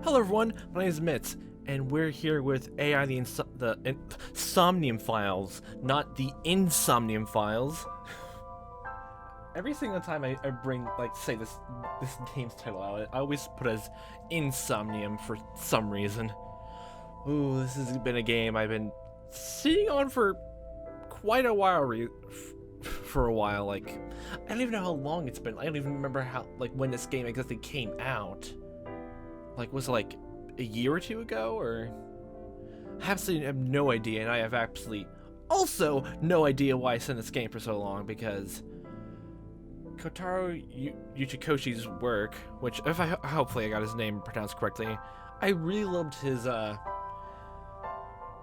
Hello everyone, my name is Mitz, and we're here with AI Somnium files, not the Insomnium files. Every single time I bring, say this game's title out, I always put as Insomnium for some reason. Ooh, this has been a game I've been sitting on for quite a while, for a while, I don't even know how long it's been. I don't even remember when this game exactly came out. Was it a year or two ago, or? I absolutely have no idea, and I have absolutely also no idea why I sent this game for so long, because Kotaro Uchikoshi's work, which, if hopefully I got his name pronounced correctly, I really loved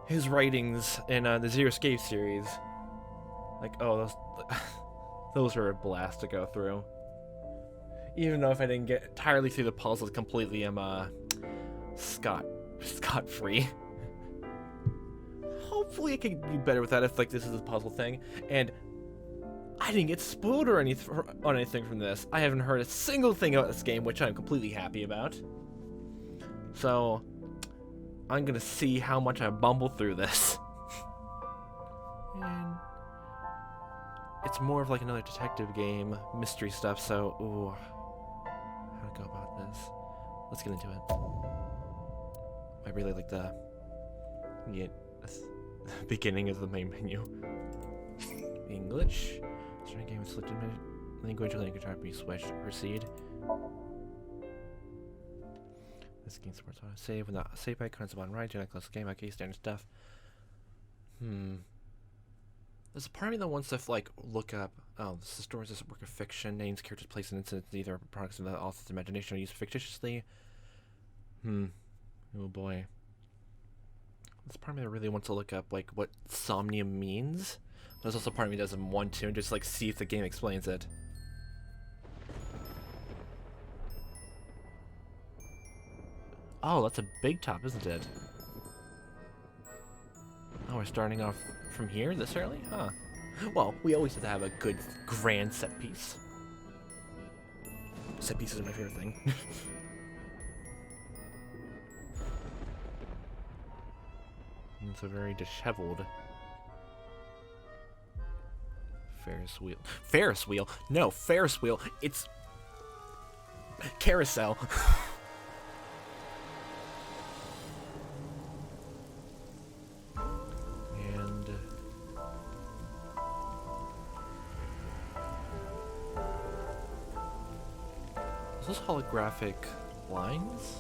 his writings in the Zero Escape series. Those are a blast to go through. Even though if I didn't get entirely through the puzzles completely, I'm scot-free. Hopefully I can be better with that if this is a puzzle thing. And I didn't get spoiled or anything from this. I haven't heard a single thing about this game, which I'm completely happy about. So I'm gonna see how much I bumble through this. And it's more of another detective game, mystery stuff, so ooh. How to go about this? Let's get into it. I really like the beginning of the main menu. English. Starting game with selected language, language type be switched. Proceed. This game supports auto save. When not save by icons on right, do not close the game. Okay, standard stuff. There's a part of me that wants to look up. Oh, this is stories. This is a work of fiction. Names, characters, place, and incidents. Either products of the author's imagination or used fictitiously. Oh boy. There's part of me that really wants to look up what Somnium means. There's also part of me that doesn't want to, and just see if the game explains it. Oh, that's a big top, isn't it? Oh, we're starting off from here this early? Huh. Well, we always have to have a good, grand set piece. Set pieces are my favorite thing. It's a very disheveled Ferris wheel. Ferris wheel? No, Ferris wheel. It's carousel. And is this holographic lines?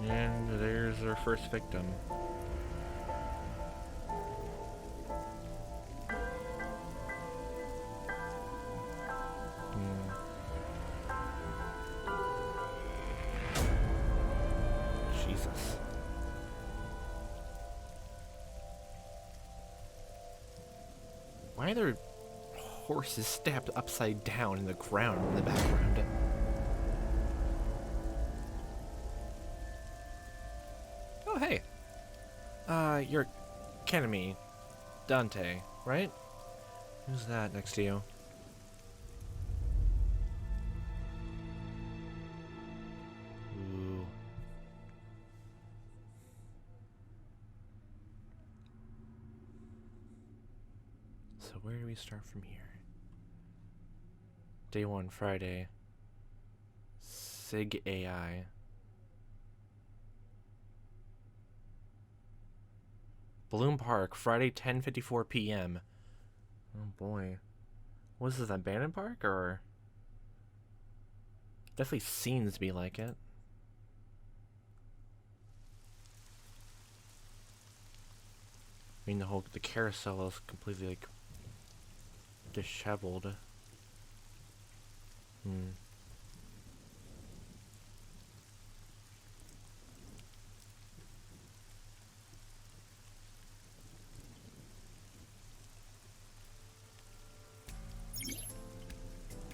And there's our first victim. Jesus. Why are there horses stabbed upside down in the ground in the background? Oh, hey. You're Kanami Dante, right? Who's that next to you? Ooh. So where do we start from here? Day 1, Friday. Sig AI. Bloom Park, Friday, 10:54 p.m. Oh boy. Was this an abandoned park, or? Definitely seems to be like it. I mean, the carousel is completely, disheveled.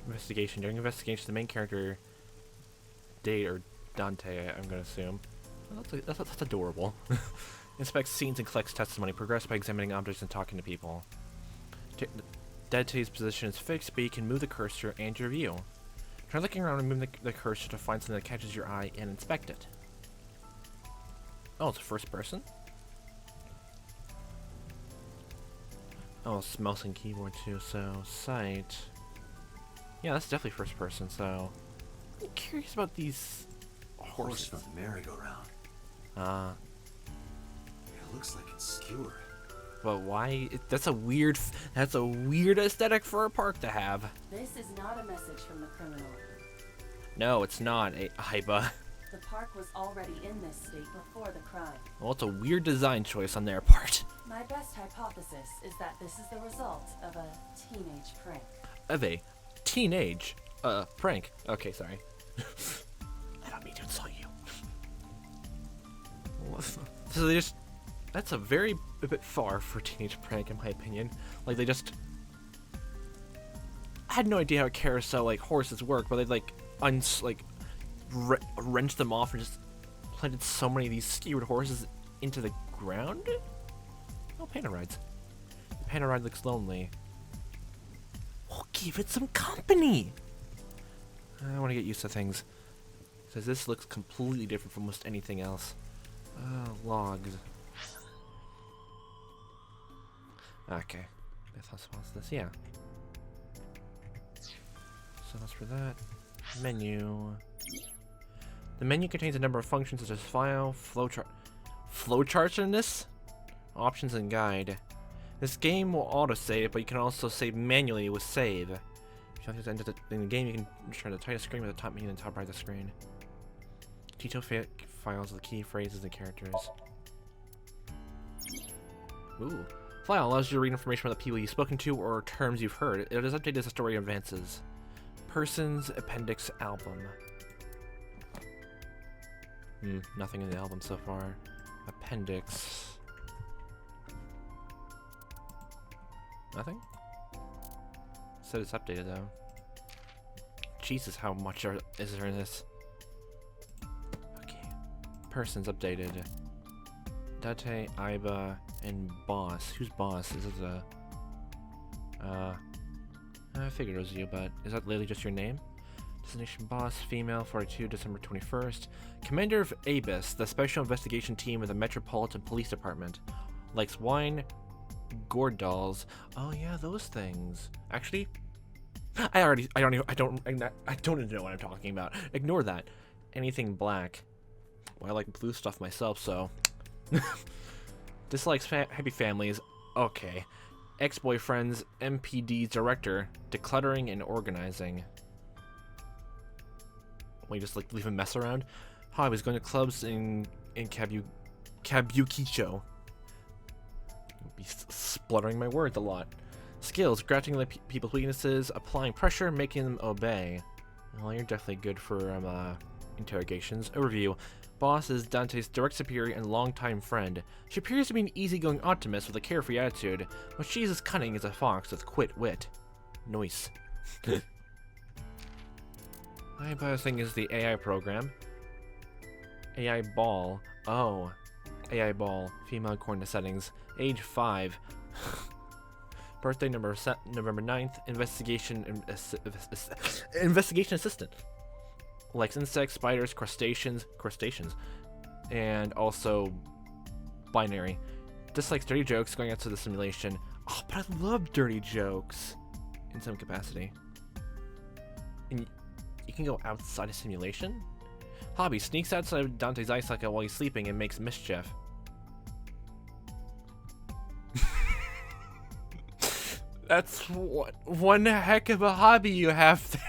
Investigation. During investigation, the main character, Dante, I'm gonna assume. Oh, that's adorable. Inspects scenes and collects testimony. Progress by examining objects and talking to people. Dante's position is fixed, but you can move the cursor and your view. Try looking around and move the cursor to find something that catches your eye and inspect it. Oh, it's a first person? Oh, it's mouse and keyboard too, so sight. Yeah, that's definitely first person, so I'm curious about these horses. Horse from the merry-go-round. It looks like it's skewered. But why? That's a weird aesthetic for a park to have. This is not a message from the criminal. No, it's not, Aiba. The park was already in this state before the crime. Well, it's a weird design choice on their part. My best hypothesis is that this is the result of a teenage prank. Of a teenage, prank. Okay, sorry. I don't mean to insult you. So they just... That's a bit far for a teenage prank, in my opinion. Like, they just... I had no idea how carousel, like, horses work, but they, like, wrenched them off and just planted so many of these skewered horses into the ground? Oh, Panda rides. The Panda ride looks lonely. We'll give it some company! I want to get used to things. Because this looks completely different from almost anything else. Logs. Okay. That's how small this, yeah. So that's for that. Menu. The menu contains a number of functions such as file, flowcharts in this, options, and guide. This game will autosave, but you can also save manually with save. If you want to enter in the game, you can turn the title screen with the top menu and the top right of the screen. Detail files with the key phrases and characters. Ooh. File allows you to read information about the people you've spoken to or terms you've heard. It is updated as the story advances. Persons Appendix Album. Nothing in the album so far. Appendix. Nothing? Said it's updated though. Jesus, how much is there in this? Okay. Persons updated. Date, Aiba, and Boss. Who's Boss? Is it the... I figured it was you, but is that literally just your name? Destination Boss, female, 42, December 21st. Commander of ABIS, the Special Investigation Team of the Metropolitan Police Department. Likes wine, gourd dolls. Oh yeah, those things. Actually, I don't even know what I'm talking about. Ignore that. Anything black. Well, I like blue stuff myself, so. Dislikes happy families. Okay. Ex-boyfriends, MPD director, decluttering and organizing. Well, you just like leave a mess around. Hi, I was going to clubs in Kabukicho. Be spluttering my words a lot. Skills, grasping people's weaknesses, applying pressure, making them obey. Well, you're definitely good for interrogations. Overview. Boss is Dante's direct superior and longtime friend. She appears to be an easygoing optimist with a carefree attitude, but she's as cunning as a fox with wit. Nice. I think is the AI program. AI ball. Oh. AI ball. Female according to settings. Age 5. Birthday November 9th. Investigation assistant. Likes insects, spiders, crustaceans, and also binary. Dislikes dirty jokes, going out to the simulation. Oh, but I love dirty jokes in some capacity. And you can go outside a simulation? Hobby, sneaks outside of Dante's eye socket while he's sleeping and makes mischief. That's one heck of a hobby you have there.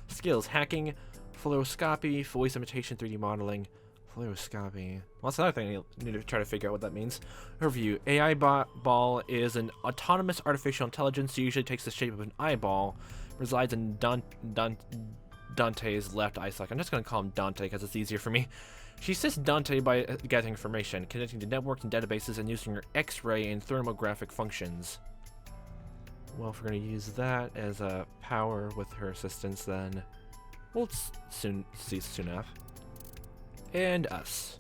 Skills, hacking, fluoroscopy, voice imitation, 3D modeling. Fluoroscopy. Well, that's another thing I need to try to figure out what that means. Overview. AI ball is an autonomous artificial intelligence, usually takes the shape of an eyeball, resides in Dante's left eye socket. I'm just going to call him Dante because it's easier for me. She assists Dante by gathering information, connecting to networks and databases, and using her X-ray and thermographic functions. Well, if we're going to use that as a power with her assistance, then we'll soon see soon enough. And us.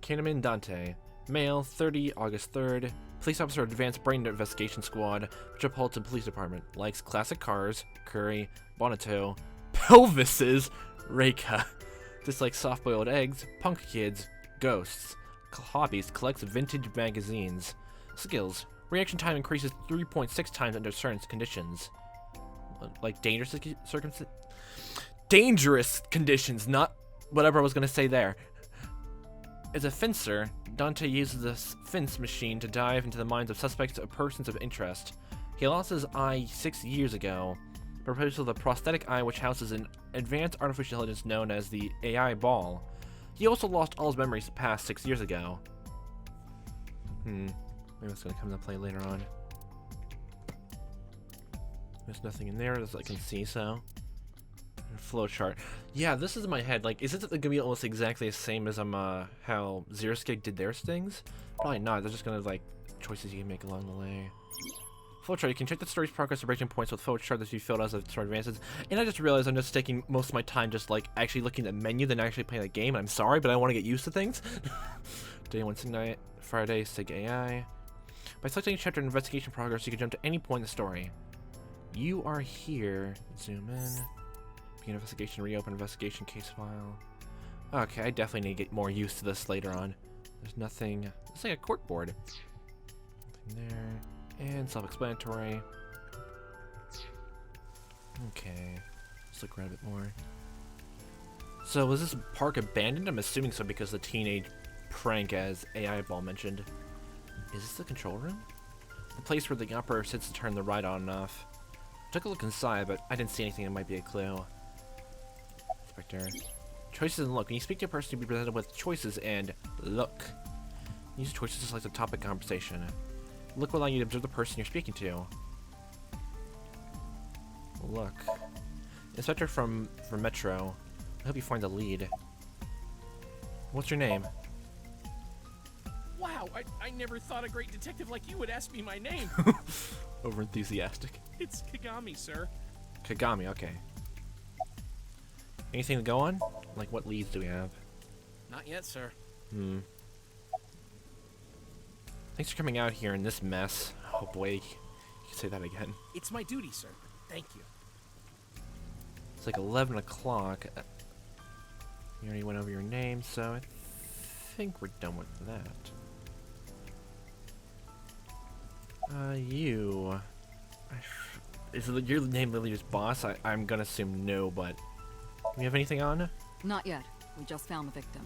Kahneman Dante. Male, 30, August 3rd. Police officer of Advanced Brain Investigation Squad, Metropolitan Police Department. Likes classic cars, curry, bonito, pelvises, Reika. Dislikes soft-boiled eggs, punk kids, ghosts. Hobbies, collects vintage magazines. Skills. Reaction time increases 3.6 times under certain conditions. Like dangerous dangerous conditions, not whatever I was going to say there. As a fencer, Dante uses the fence machine to dive into the minds of suspects or persons of interest. He lost his eye 6 years ago. Proposed with a prosthetic eye which houses an advanced artificial intelligence known as the AI ball. He also lost all his memories past 6 years ago. Maybe it's going to come into play later on. There's nothing in there as I can see, so. Flowchart. Yeah, this is in my head. Like, is it going to be almost exactly the same as how Zero Skig did their things? Probably not. They're just going to, like, choices you can make along the way. Flowchart. You can check the story's progress or breaking points with flowchart that you filled as the story advances. And I just realized I'm just taking most of my time just, like, actually looking at the menu than actually playing the game. I'm sorry, but I want to get used to things. Day 1 Sig Friday, Sig AI. By selecting a chapter in investigation progress, you can jump to any point in the story. You are here. Zoom in. Begin investigation, reopen investigation case file. Okay, I definitely need to get more used to this later on. There's nothing. It's like a cork board. Nothing there. And self-explanatory. Okay. Let's look around a bit more. So was this park abandoned? I'm assuming so because the teenage prank as AI Ball mentioned. Is this the control room? The place where the operator sits to turn the ride on and off. Took a look inside, but I didn't see anything that might be a clue. Inspector. Choices and look. When you speak to a person, you'll be presented with choices and look. Use choices to select a topic conversation. Look will allow you to observe the person you're speaking to. Look. Inspector from Metro. I hope you find the lead. What's your name? Wow, I never thought a great detective like you would ask me my name. Over enthusiastic. It's Kagami, sir. Kagami, okay. Anything to go on? Like, what leads do we have? Not yet, sir. Thanks for coming out here in this mess. Oh boy, you can say that again. It's my duty, sir. Thank you. It's like 11 o'clock. You already went over your name, so I think we're done with that. You... Is your name literally just boss? I'm gonna assume no, but... Do we have anything on? Not yet. We just found the victim.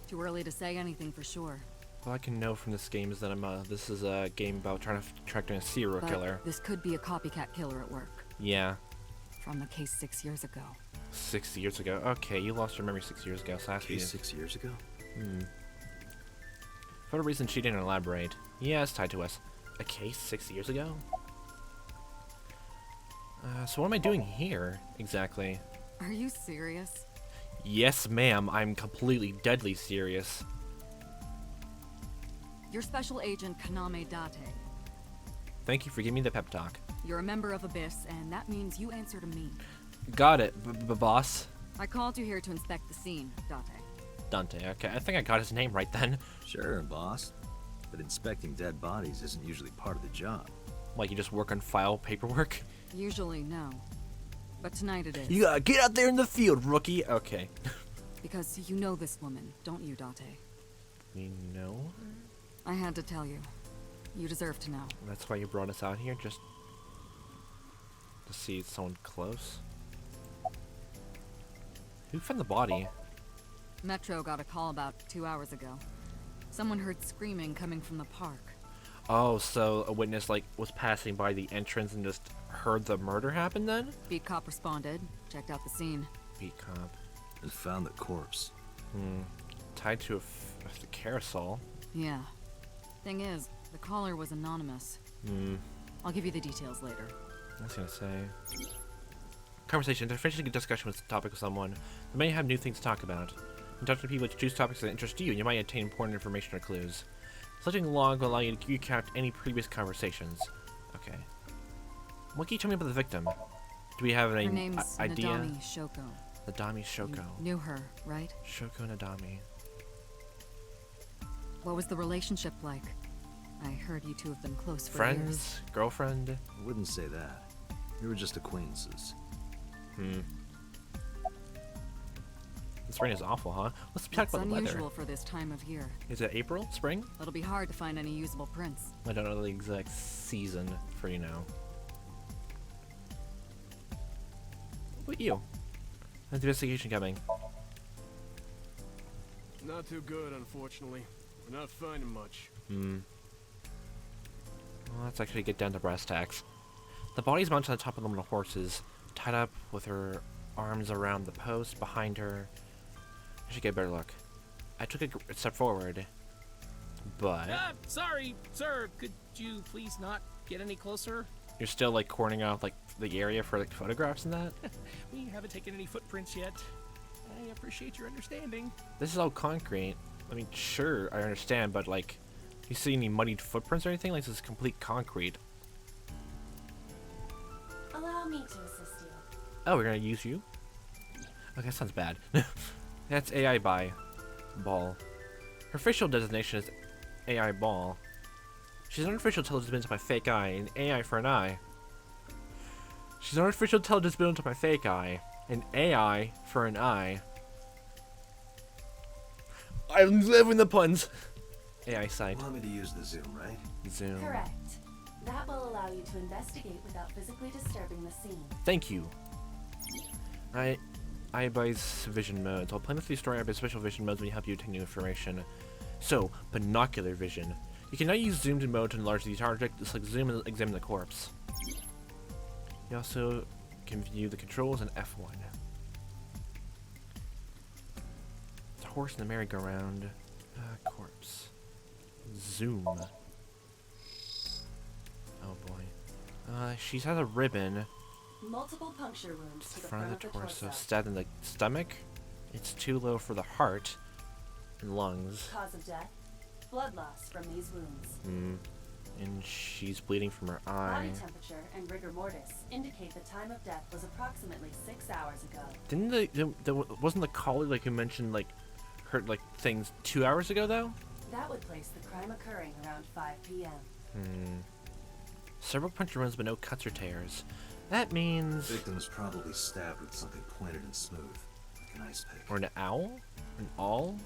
Too early to say anything for sure. All I can know from this game is that this is a game about trying to track down a serial killer. This could be a copycat killer at work. Yeah. From the case 6 years ago. 6 years ago? Okay, you lost your memory 6 years ago, so that's Case 6 years ago? For a reason she didn't elaborate. Yeah, it's tied to us. A case 6 years ago? So what am I doing here, exactly? Are you serious? Yes, ma'am. I'm completely deadly serious. You're Special Agent Kaname Date. Thank you for giving me the pep talk. You're a member of Abyss, and that means you answer to me. Got it, boss. I called you here to inspect the scene, Date. Dante, okay. I think I got his name right then. Sure, boss. But inspecting dead bodies isn't usually part of the job. Like, you just work on file paperwork? Usually, no. But tonight it is. You gotta get out there in the field, rookie! Okay. Because you know this woman, don't you, Date? We know? I had to tell you. You deserve to know. That's why you brought us out here, just... to see someone close? Who found the body? Metro got a call about 2 hours ago. Someone heard screaming coming from the park. Oh, so a witness, like, was passing by the entrance and just heard the murder happen then? Beat cop responded, checked out the scene. Beat cop. And found the corpse. Tied to a carousel. Yeah. Thing is, the caller was anonymous. I'll give you the details later. I was gonna say. Conversation. To finish a good discussion with the topic with someone, you may have new things to talk about. When talking to people to choose topics that interest you, and you might obtain important information or clues. Selecting a log will allow you to recount any previous conversations. Okay. What can you tell me about the victim? Do we have any Her name's idea? Nadami Shoko. Nadami Shoko. You knew her, right? Shoko Nadami. What was the relationship like? I heard you two have been close for Friends? years. Girlfriend? I wouldn't say that. We were just acquaintances. The spring is awful, huh? Let's talk It's about the weather. unusual for this time of year. Is it April? Spring? It'll be hard to find any usable prints. I don't know the exact season for you now. What about you? How's the investigation coming? Not too good, unfortunately. We're not finding much. Well, let's actually get down to brass tacks. The body's mounted on top of one of the horses, tied up with her arms around the post behind her. I should get a better look. I took a step forward, but Sorry, sir. Could you please not get any closer? you're still like cornering off like the area for like photographs and that. We haven't taken any footprints yet. I appreciate your understanding. This is all concrete. I mean, sure, I understand, but like, you see any muddied footprints or anything? Like, this is complete concrete. Allow me to assist you. Oh, we're gonna use you? Okay, that sounds bad. That's AI by Ball. Her official designation is AI Ball. She's an artificial intelligence built by fake eye, an AI for an eye. She's an artificial intelligence built by fake eye, an AI for an eye. I'm living the puns. AI site. You want me to use the zoom, right? Zoom. Correct. That will allow you to investigate without physically disturbing the scene. Thank you. I buys vision modes. I'll plan with the story by special vision modes when you help you obtain new information. So, binocular vision. You can now use zoomed in mode to enlarge the entire object, just like zoom and examine the corpse. You also can view the controls in F1. The horse in the merry-go-round. Corpse. Zoom. Oh boy. She has a ribbon. Multiple puncture wounds to the Front of the torso. Stabbed in the stomach. It's too low for the heart and lungs. Cause of death: blood loss from these wounds. And she's bleeding from her Body eye. temperature and rigor mortis indicate the time of death was approximately 6 hours ago. Didn't wasn't the caller like you mentioned like heard like things 2 hours ago though? That would place the crime occurring around 5 p.m. Several puncture wounds but no cuts or tears. That means The victim was probably stabbed with something pointed and smooth, like an ice pick. or an owl? An awl?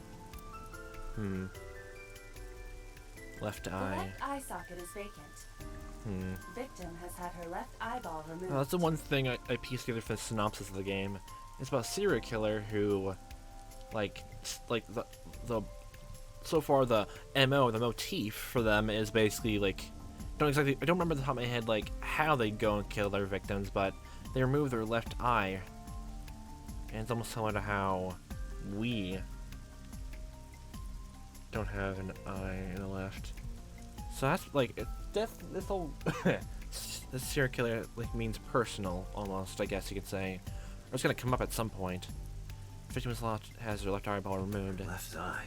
Left The eye. left eye socket is vacant. Victim has had her left eyeball removed. Oh, that's the one thing I pieced together for the synopsis of the game. It's about a serial killer who, like the so far the MO, the motif for them is basically like, I don't remember the top of my head like how they go and kill their victims, but they remove their left eye, and it's almost similar to how we don't have an eye in the left. So that's like this whole this serial killer like means personal almost, I guess you could say. Or it's gonna come up at some point. Victim's left has her left eyeball removed. Left eye.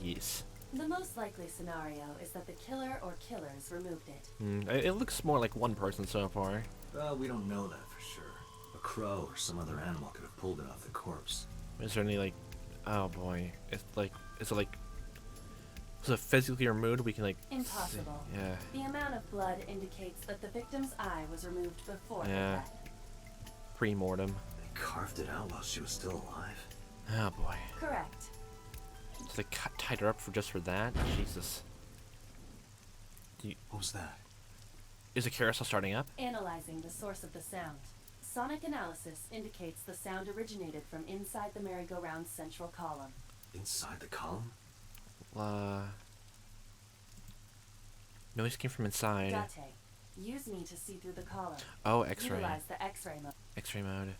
Yes. The most likely scenario is that the killer or killers removed it. It looks more like one person so far. Well, we don't know that for sure. A crow or some other animal could have pulled it off the corpse. Is there any like, oh boy, it's like, is it physically removed? We can like. Impossible. See. Yeah. The amount of blood indicates that the victim's eye was removed before her Yeah. death. Pre-mortem. They carved it out while she was still alive. Oh boy. Correct. So they tied her up for that? Jesus. What was that? Is the carousel starting up? Analyzing the source of the sound. Sonic analysis indicates the sound originated from inside the merry-go-round's central column. Inside the column? Noise came from inside. Date. Use me to see through the column. Oh, X-ray. Utilize the X-ray mode. X-ray mode.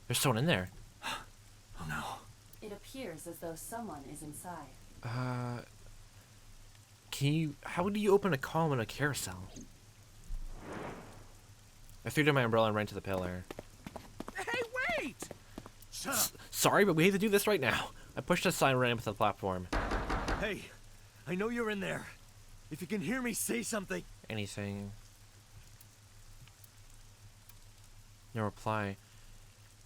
There's someone in there. Oh no. It appears as though someone is inside. How do you open a column in a carousel? I threw down my umbrella and ran to the pillar. Hey, wait! Shut up! Sorry, but we have to do this right now. I pushed aside and ran up to the platform. Hey, I know you're in there. If you can hear me, say something. Anything? No reply.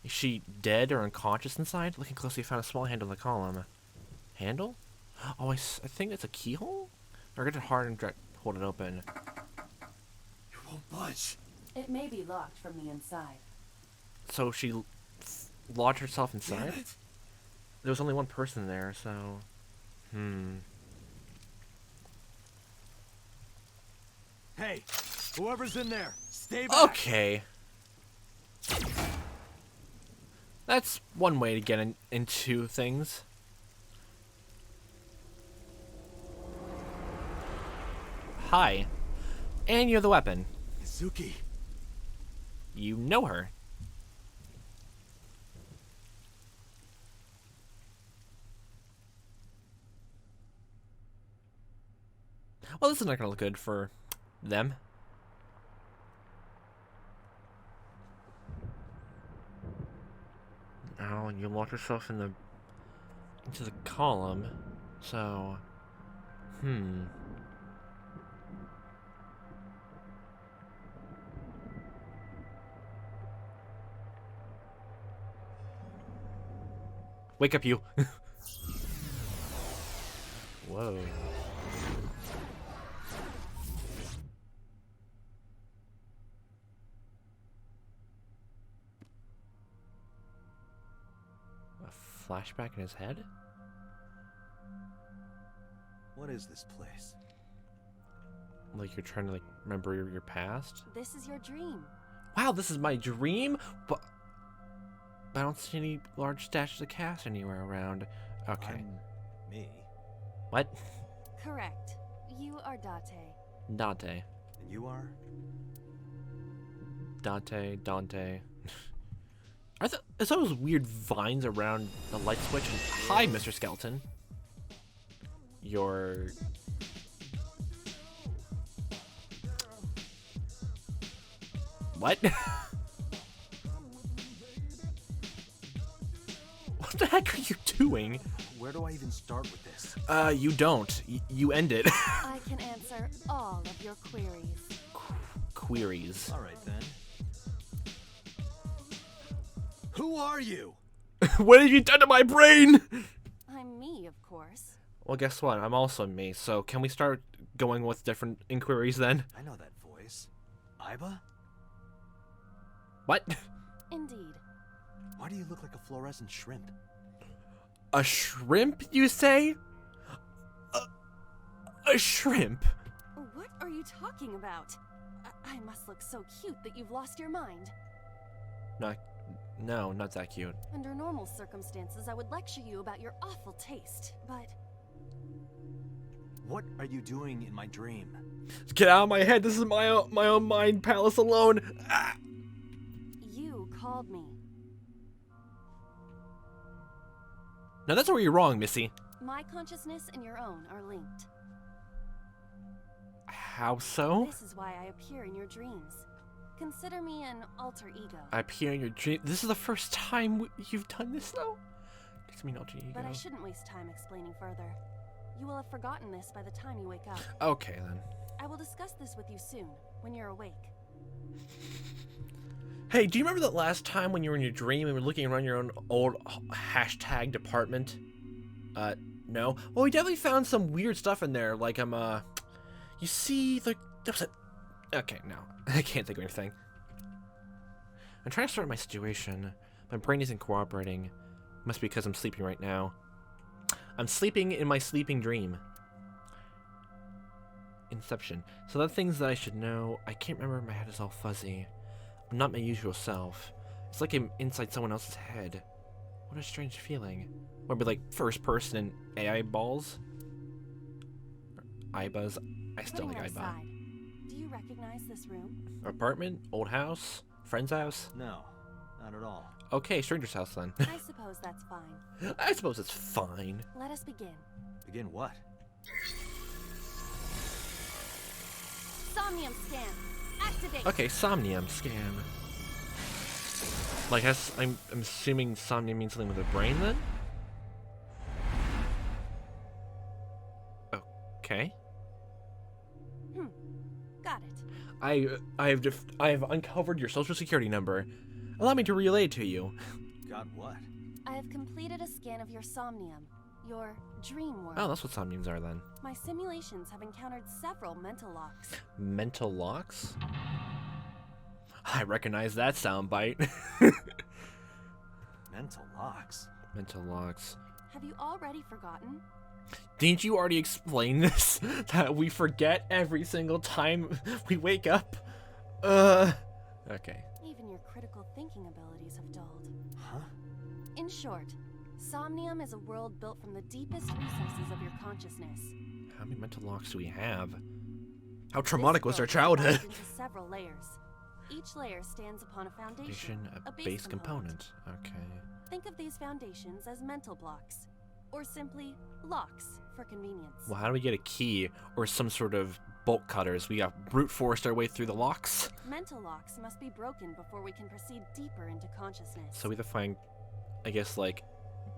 Is she dead or unconscious inside? Looking closely, found a small handle in the column. Handle? Oh, I think it's a keyhole? Or get it hard and hold it open. You won't budge. It may be locked from the inside. So she lodged herself Damn inside? it. There was only one person there, so... Hey, whoever's in there, stay back. Okay. That's one way to get into things. Hi. And you're the weapon. Izuki. You know her. Well, this is not gonna look good for them. Oh, and you locked yourself into the column. So, Wake up, you. Whoa. A flashback in his head? What is this place? Like you're trying to remember your past? This is your dream. Wow, this is my dream? But I don't see any large stashes of cash anywhere around. Okay. I'm me. What? Correct. You are Date. Dante. And you are? Dante. I thought those weird vines around the light switch. And, hi, Mr. Skeleton. You're... What? What the heck are you doing? Where do I even start with this? You don't. You end it. I can answer all of your queries. Queries. All right then. Who are you? What have you done to my brain? I'm me, of course. Well, guess what? I'm also me. So can we start going with different inquiries then? I know that voice. Iba? What? Indeed. Why do you look like a fluorescent shrimp? A shrimp, you say? A shrimp? What are you talking about? I must look so cute that you've lost your mind. No, not that cute. Under normal circumstances, I would lecture you about your awful taste, but What are you doing in my dream? Get out of my head. This is my own mind palace alone. Ah! you called me. Now that's where you're wrong, Missy. My consciousness and your own are linked. How so? This is why I appear in your dreams. Consider me an alter ego. I appear in your dream. This is the first time you've done this, though? Doesn't mean alter ego. But I shouldn't waste time explaining further. You will have forgotten this by the time you wake up. Okay, then. I will discuss this with you soon, when you're awake. Hey, do you remember that last time when you were in your dream and were looking around your own old #tagged apartment? No? Well, we definitely found some weird stuff in there, like, you see, like, there was a... Okay, no. I can't think of anything. I'm trying to sort my situation. My brain isn't cooperating. Must be because I'm sleeping right now. I'm sleeping in my sleeping dream. Inception. So the things that I should know, I can't remember, my head is all fuzzy. I'm not my usual self. It's like I'm inside someone else's head. What a strange feeling. Or be like first person and AI balls? Ibas. I still Putting like that Iba. aside, do you recognize this room? Apartment? Old house? Friend's house? No, not at all. Okay, stranger's house then. I suppose that's fine. I suppose it's fine. Let us begin. Begin what? Somnium scan. Activate. Okay, Somnium scan. Like, I'm assuming Somnium means something with the brain then? Okay. Got it. I have uncovered your social security number. Allow me to relay to you. Got what? I have completed a scan of your Somnium, your dream world. Oh, that's what Somniums are then. My simulations have encountered several mental locks. Mental locks? I recognize that soundbite. Mental locks? Mental locks. Have you already forgotten? Didn't you already explain this? That we forget every single time we wake up? Okay. Even your critical thinking abilities have dulled. Huh? In short, Somnium is a world built from the deepest recesses of your consciousness. How many mental locks do we have? How traumatic This was our world is childhood? divided into several layers. Each layer stands upon a foundation, A base component. Okay. Think of these foundations as mental blocks, or simply locks for convenience. Well, how do we get a key or some sort of bolt cutters? We got brute forced our way through the locks. Mental locks must be broken before we can proceed deeper into consciousness. So we have to find, I guess, like,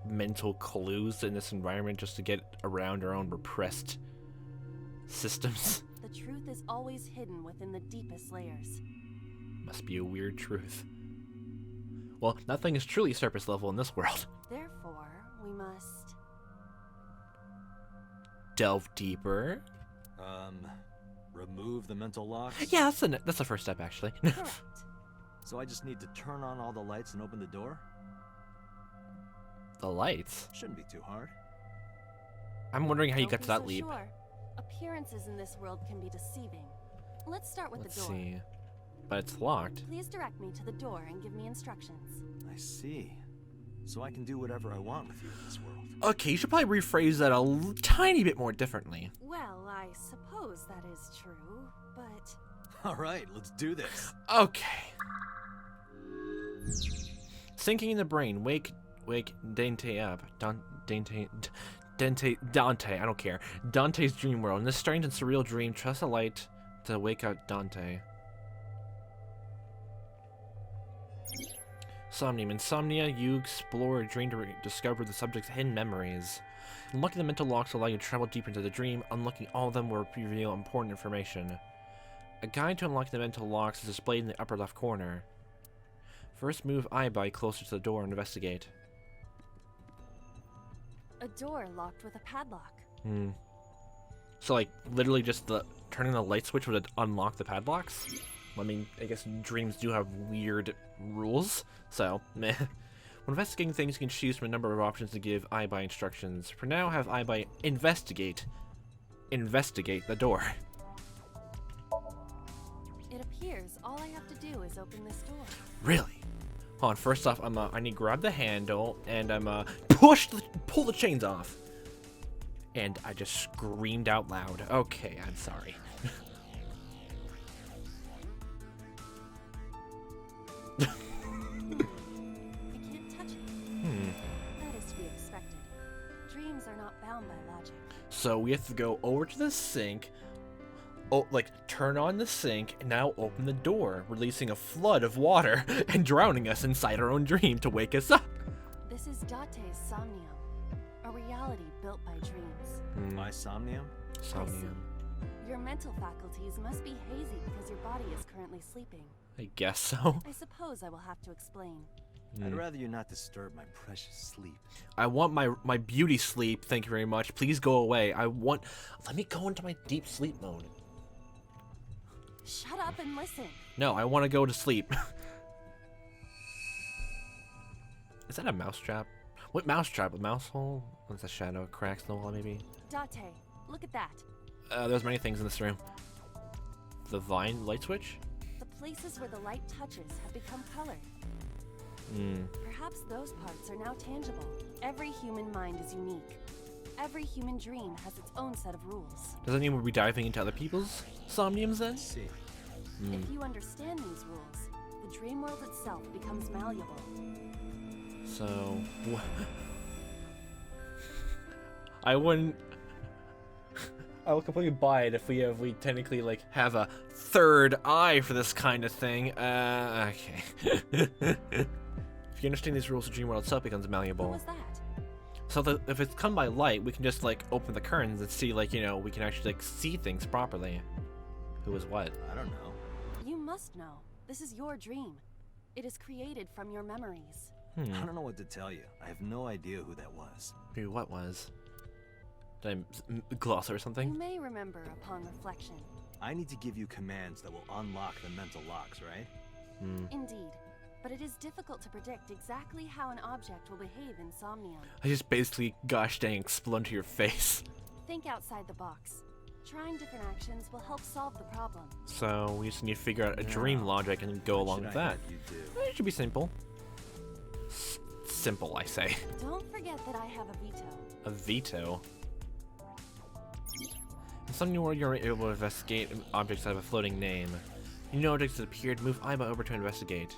mental clues in this environment just to get around our own repressed systems. The truth is always hidden within the deepest layers. Must be a weird truth. Well, nothing is truly surface level in this world. Therefore, we must... Delve deeper. Remove the mental locks? Yeah, that's the first step, actually. Correct. So I just need to turn on all the lights and open the door? The lights? Shouldn't be too hard. I'm wondering how you Don't got be to that so leap. Sure. Appearances in this world can be deceiving. Let's start with Let's the door. see. But it's locked. Please direct me to the door and give me instructions. I see. So I can do whatever I want with you in this world. Okay, you should probably rephrase that a tiny bit more differently. Well, I suppose that is true, but... Alright, let's do this. Okay. Sinking in the brain. Wake Dante up. Dante, I don't care. Dante's dream world. In this strange and surreal dream, trust the light to wake up Dante. Somnium. Insomnia, you explore a dream to discover the subject's hidden memories. Unlocking the mental locks will allow you to travel deeper into the dream. Unlocking all of them will reveal important information. A guide to unlock the mental locks is displayed in the upper left corner. First move iBite closer to the door and investigate. A door locked with a padlock. So, like, literally just turning the light switch would unlock the padlocks? I mean, I guess dreams do have weird rules, so, meh. When investigating things, you can choose from a number of options to give iBite instructions. For now, have iBite investigate the door. It appears all I have to do is open this door. Really? Hold on, first off, I need to grab the handle, and pull the chains off. And I just screamed out loud. Okay, I'm sorry. I can't touch it. That is to be expected. Dreams are not bound by logic. So we have to go over to the sink, turn on the sink, and now open the door, releasing a flood of water and drowning us inside our own dream to wake us up. This is Date's Somnium, a reality built by dreams. My Somnium? Somnium. Your mental faculties must be hazy because your body is currently sleeping. I guess so. I suppose I will have to explain. I'd rather you not disturb my precious sleep. I want my beauty sleep, thank you very much. Please go away. Let me go into my deep sleep mode. Shut up and listen. No, I want to go to sleep. Is that a mousetrap? What mousetrap? A mouse hole? What's a shadow? Cracks in the wall, maybe? Date, look at that. There's many things in this room. The vine light switch? The places where the light touches have become colored. Perhaps those parts are now tangible. Every human mind is unique. Every human dream has its own set of rules. Does that mean we'll be diving into other people's somniums then? See. If you understand these rules, the dream world itself becomes malleable. So... I wouldn't... I would completely buy it if we technically, like, have a third eye for this kind of thing. Okay. If you understand these rules, the dream world itself becomes What malleable. was that? So that if it's come by light, we can just, like, open the curtains and see, like, we can actually, like, see things properly. Who is what? I don't know. You must know. This is your dream. It is created from your memories. I don't know what to tell you. I have no idea who that was. Maybe what was? Did I gloss or You something? may remember upon reflection. I need to give you commands that will unlock the mental locks, right? Indeed. But it is difficult to predict exactly how an object will behave in Somnium. I just basically, gosh dang, explode into your face. Think outside the box. Trying different actions will help solve the problem. So we just need to figure out a dream logic and go along with that. You do. It should be simple. Simple, I say. Don't forget that I have a veto. A veto. In some new world, you're able to investigate objects that have a floating name. You know objects that appeared, move Iba over to investigate.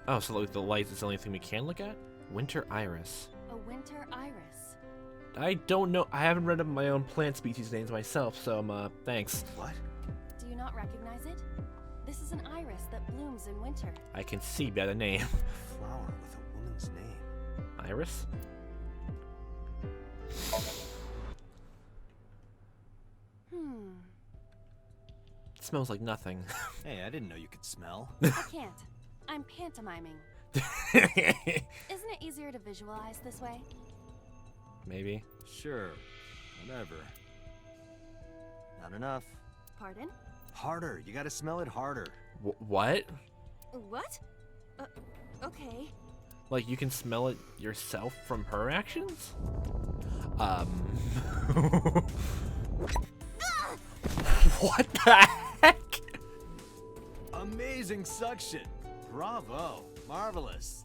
Oh, so like the lights is the only thing we can look at? Winter iris. A winter iris. I don't know. I haven't read up my own plant species names myself, so thanks. What? Do you not recognize it? This is an iris that blooms in winter. I can see by the name. Flower with a woman's name. Iris? It smells like nothing. Hey, I didn't know you could smell. I can't. I'm pantomiming. Isn't it easier to visualize this way? Maybe. Sure. Whatever. Not enough. Pardon? Harder. You gotta smell it harder. What? What? Okay. Like you can smell it yourself from her actions? What the heck? Amazing suction. Bravo. Marvelous.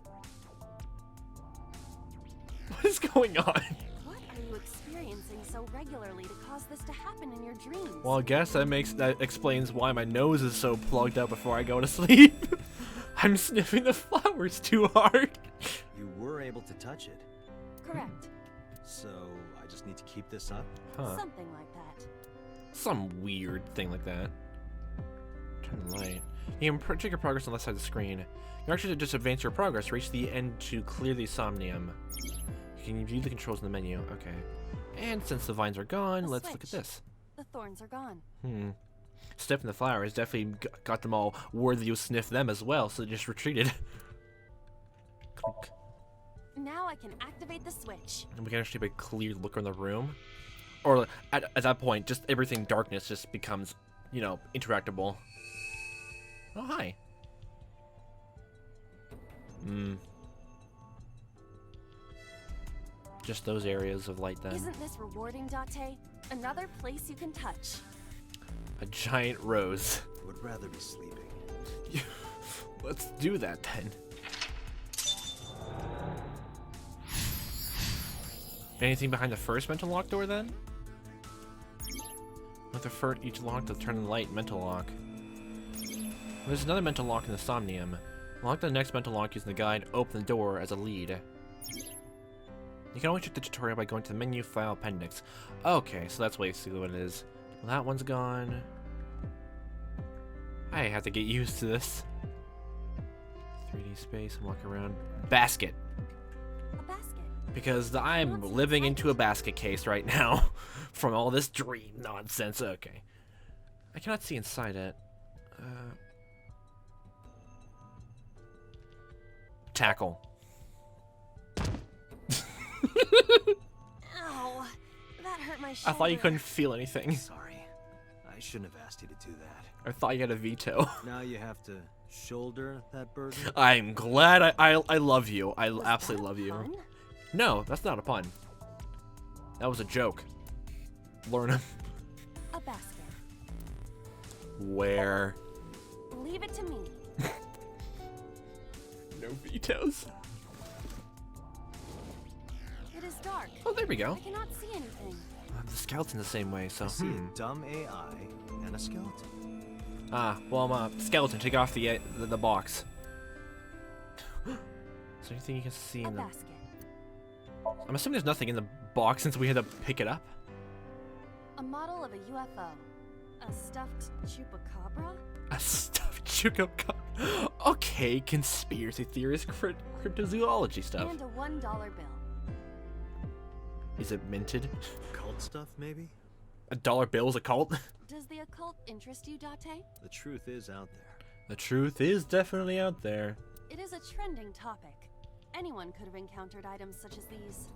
What is going on? What are you experiencing so regularly to cause this to happen in your dreams? Well, I guess that explains why my nose is so plugged up before I go to sleep. I'm sniffing the flowers too hard. You were able to touch it. Correct. So, I just need to keep this up? Huh. Something like that. Some weird thing like that. Turn the light. You can check your progress on the left side of the screen. You actually just advance your progress, reach the end to clear the Somnium. You can view the controls in the menu. Okay. And since the vines are gone, A let's look at switch. this. The thorns are gone. Sniffing the flowers definitely got them all worthy to sniff them as well, so they just retreated. Clunk. Now I can activate the switch. And we can actually have a clear look around the room. Or at that point, just everything darkness just becomes, you know, interactable. Oh, hi. Just those areas of light then. Isn't this rewarding, Date? Another place you can touch. A giant rose. Would rather be sleeping. Let's do that then. Anything behind the first mental lock door then? With the first each lock to turn the light mental lock. There's another mental lock in the Somnium. Lock the next mental lock using the guide, open the door as a lead. You can always check the tutorial by going to the menu file appendix. Okay, so that's basically what it is. Well, that one's gone. I have to get used to this. 3D space and walk around. Basket. A basket. Because I'm living into a basket case right now from all this dream nonsense. Okay. I cannot see inside it. Tackle. Ow. That hurt my I shoulder. thought you couldn't feel anything. Sorry. I shouldn't have asked you to do that. I thought you had a veto. Now you have to shoulder that burden? I'm glad I love you. I Was absolutely that a love you. pun? No, that's not a pun. That was a joke. Learn 'em. A basket. Where? Leave it to me. No vetoes. It is dark. Oh, there we go. I cannot see anything. The skeleton's the same way, so I see a dumb AI and a skeleton. Ah, well, I'm a skeleton. Take off the box. Is there anything you can see A in the... basket. I'm assuming there's nothing in the box since we had to pick it up. A model of a UFO. A stuffed chupacabra? A stuffed chupacabra. Okay, conspiracy theorist, cryptozoology stuff. And a $1 bill. Is it minted? Cult stuff, maybe? A dollar bill's a cult? Does the occult interest you, Date? The truth is out there. The truth is definitely out there. It is a trending topic. Anyone could have encountered items such as these.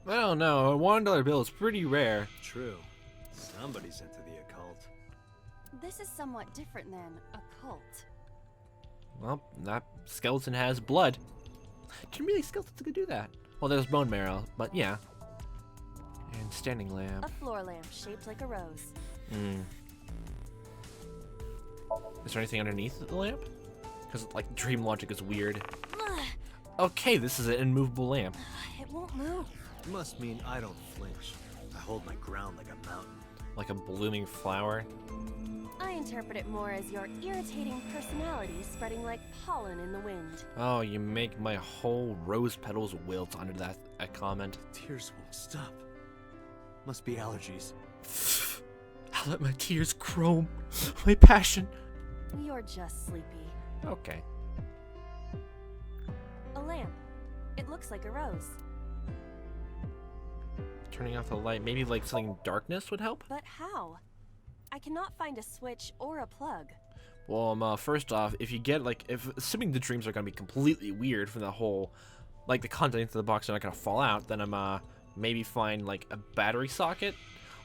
I don't know, a $1 bill is pretty rare. True. Somebody's into the occult. This is somewhat different than a cult. Well, that skeleton has blood. Can really skeletons could do that? Well, there's bone marrow, but yeah. And standing A lamp. floor lamp shaped like a rose. Is there anything underneath the lamp? Because, like, dream logic is weird. Ugh, Okay, this is an immovable lamp. it won't move. It must mean I don't flinch. I hold my ground like a mountain. Like a blooming flower. I interpret it more as your irritating personality spreading like pollen in the wind. Oh, you make my whole rose petals wilt under that comment. Tears won't stop. Must be allergies. I'll let my tears chrome my passion. You're just sleepy. Okay. A lamp. It looks like a rose. Turning off the light, maybe like something darkness would help? But how? I cannot find a switch or a plug. Well, first off, if you get assuming the dreams are gonna be completely weird from the whole, like the contents of the box are not gonna fall out, then I'm maybe find like a battery socket,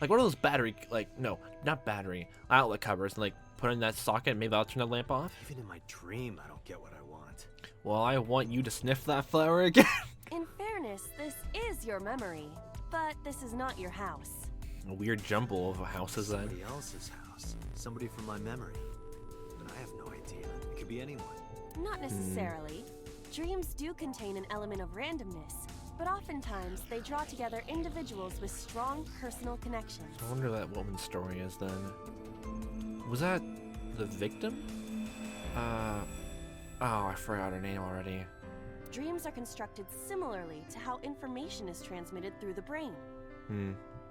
like one of those battery, no, not battery, outlet covers, and like put in that socket. Maybe I'll turn the lamp off. Even in my dream, I don't get what I want. Well, I want you to sniff that flower again. In fairness, this is your memory, but this is not your house. A weird jumble of houses then. Somebody else's house. Somebody from my memory. But I have no idea. It could be anyone. Not necessarily. Dreams do contain an element of randomness, but oftentimes they draw together individuals with strong personal connections. I wonder what that woman's story is then. Was that the victim? Oh, I forgot her name already. Dreams are constructed similarly to how information is transmitted through the brain.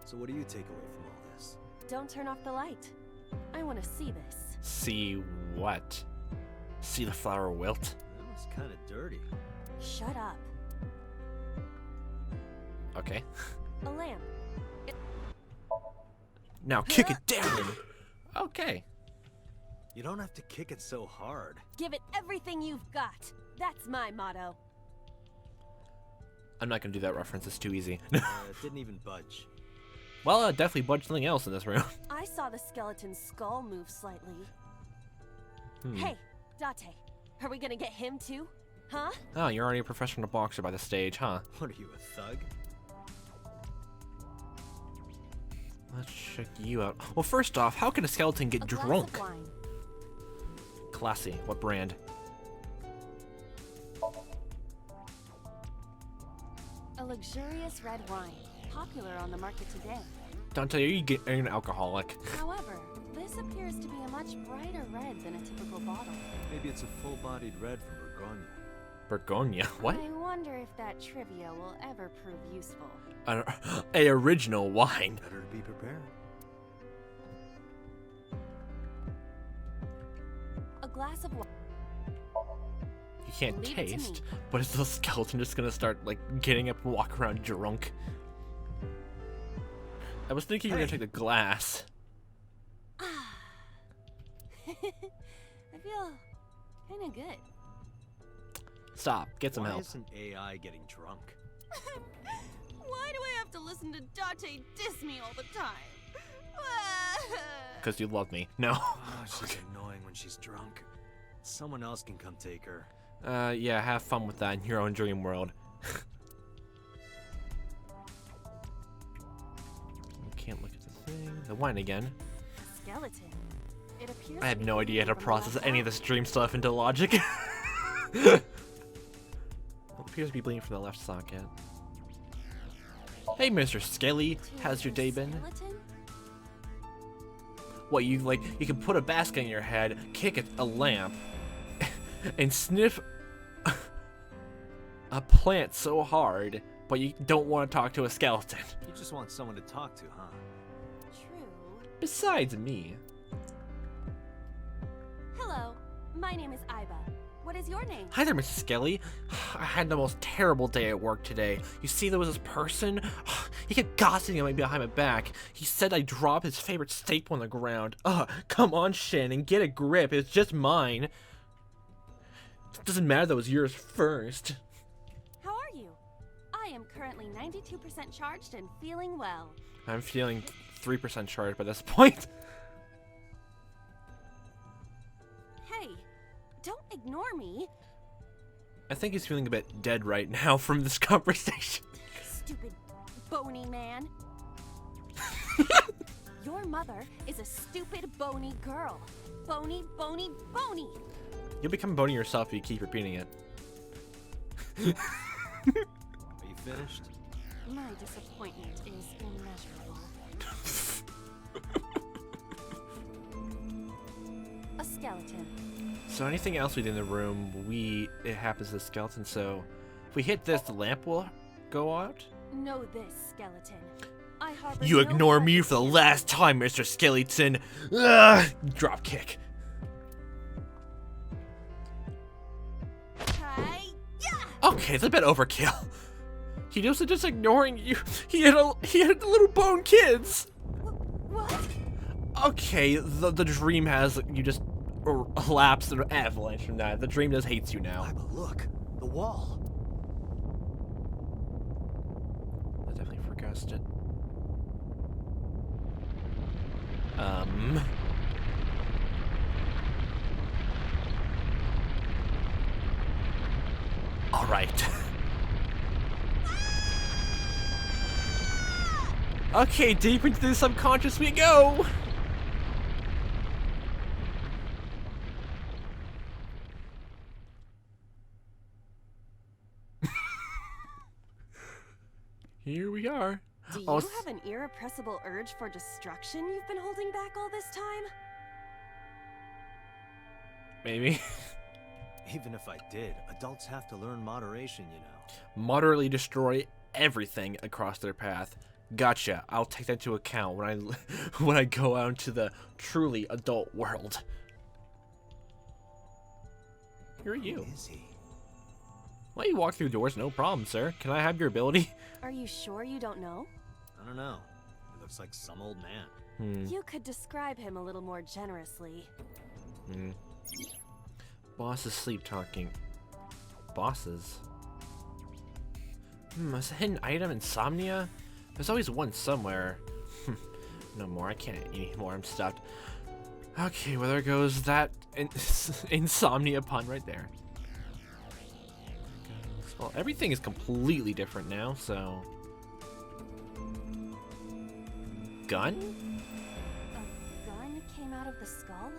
So what do you take away from all this? Don't turn off the light. I want to see this. See what? See the flower wilt? That was kind of dirty. Shut up. Okay. A lamp. Now kick it down! Okay. You don't have to kick it so hard. Give it everything you've got. That's my motto. I'm not gonna do that reference, it's too easy. It didn't even budge. Well, definitely budge something else in this room. I saw the skeleton's skull move slightly. Hey, Date. Are we gonna get him too? Huh? Oh, you're already a professional boxer by the stage, huh? What are you, a thug? Let's check you out. Well, first off, how can a skeleton get A glass drunk? of wine. Classy. What brand? A luxurious red wine, popular on the market today. Don't tell you, you're an alcoholic. However, this appears to be a much brighter red than a typical bottle. Maybe it's a full-bodied red from Burgonia. Burgonia? What? I wonder if that trivia will ever prove useful. A original wine. Better to be prepared. A glass of wine. You can't Leave it to taste, me. but is the skeleton just gonna start, like, getting up and walk around drunk? I was thinking you were gonna take the glass. I feel kinda good. Stop. Get some Why help. isn't AI getting drunk? Why do I have to listen to Date diss me all the time? Because you love me. No. Oh, she's annoying when she's drunk. Someone else can come take her. Yeah, have fun with that in your own dream world. Can't look at the thing. The wine again. Skeleton. It appears I have to be no idea how to from the process left any of side. this dream stuff into logic. It appears to be bleeding from the left socket. Hey, Mr. Skelly, To how's your the day been? skeleton? What, you can put a basket on your head, kick a lamp, and sniff a plant so hard, but you don't want to talk to a skeleton. You just want someone to talk to, huh? True. Besides me. Hello, my name is Iba. What is your name? Hi there, Mrs. Skelly. I had the most terrible day at work today. You see, there was this person. He kept gossiping me behind my back. He said I dropped his favorite staple on the ground. Ugh, come on, Shannon, get a grip. It's just mine. It doesn't matter that it was yours first. How are you? I am currently 92% charged and feeling well. I'm feeling 3% charged by this point. Hey, don't ignore me. I think he's feeling a bit dead right now from this conversation. Stupid bony man. Your mother is a stupid bony girl. Bony, bony, bony. You'll become bony yourself if you keep repeating it. Are you finished? My disappointment is immeasurable. A skeleton. So anything else we did in the room, it happens to the skeleton, so if we hit this, the lamp will go out? Know this, skeleton. I harbor You no ignore me grudges for the against last time, Mr. Skeleton. Ugh! Drop kick. Okay, it's a bit overkill. He wasn't just ignoring you. He had little bone kids. What? Okay, the dream has you just elapsed an avalanche from that. The dream just hates you now. Why, but look, the wall. I definitely forgot it. All right. Okay, deep into the subconscious we go. Here we are. Do you Oh, have an irrepressible urge for destruction you've been holding back all this time? Maybe. Even if I did, adults have to learn moderation, you know. Moderately destroy everything across their path. Gotcha. I'll take that into account when I go out into the truly adult world. Who are you? Who is he? Why you walk through doors? No problem, sir. Can I have your ability? Are you sure you don't know? I don't know. He looks like some old man. You could describe him a little more generously. Boss is sleep talking. Bosses. Is a hidden item insomnia? There's always one somewhere. No more. I can't eat anymore. I'm stuffed. Okay, well there goes that insomnia pun right there. Well, everything is completely different now, so... Gun? A gun came out of the skull?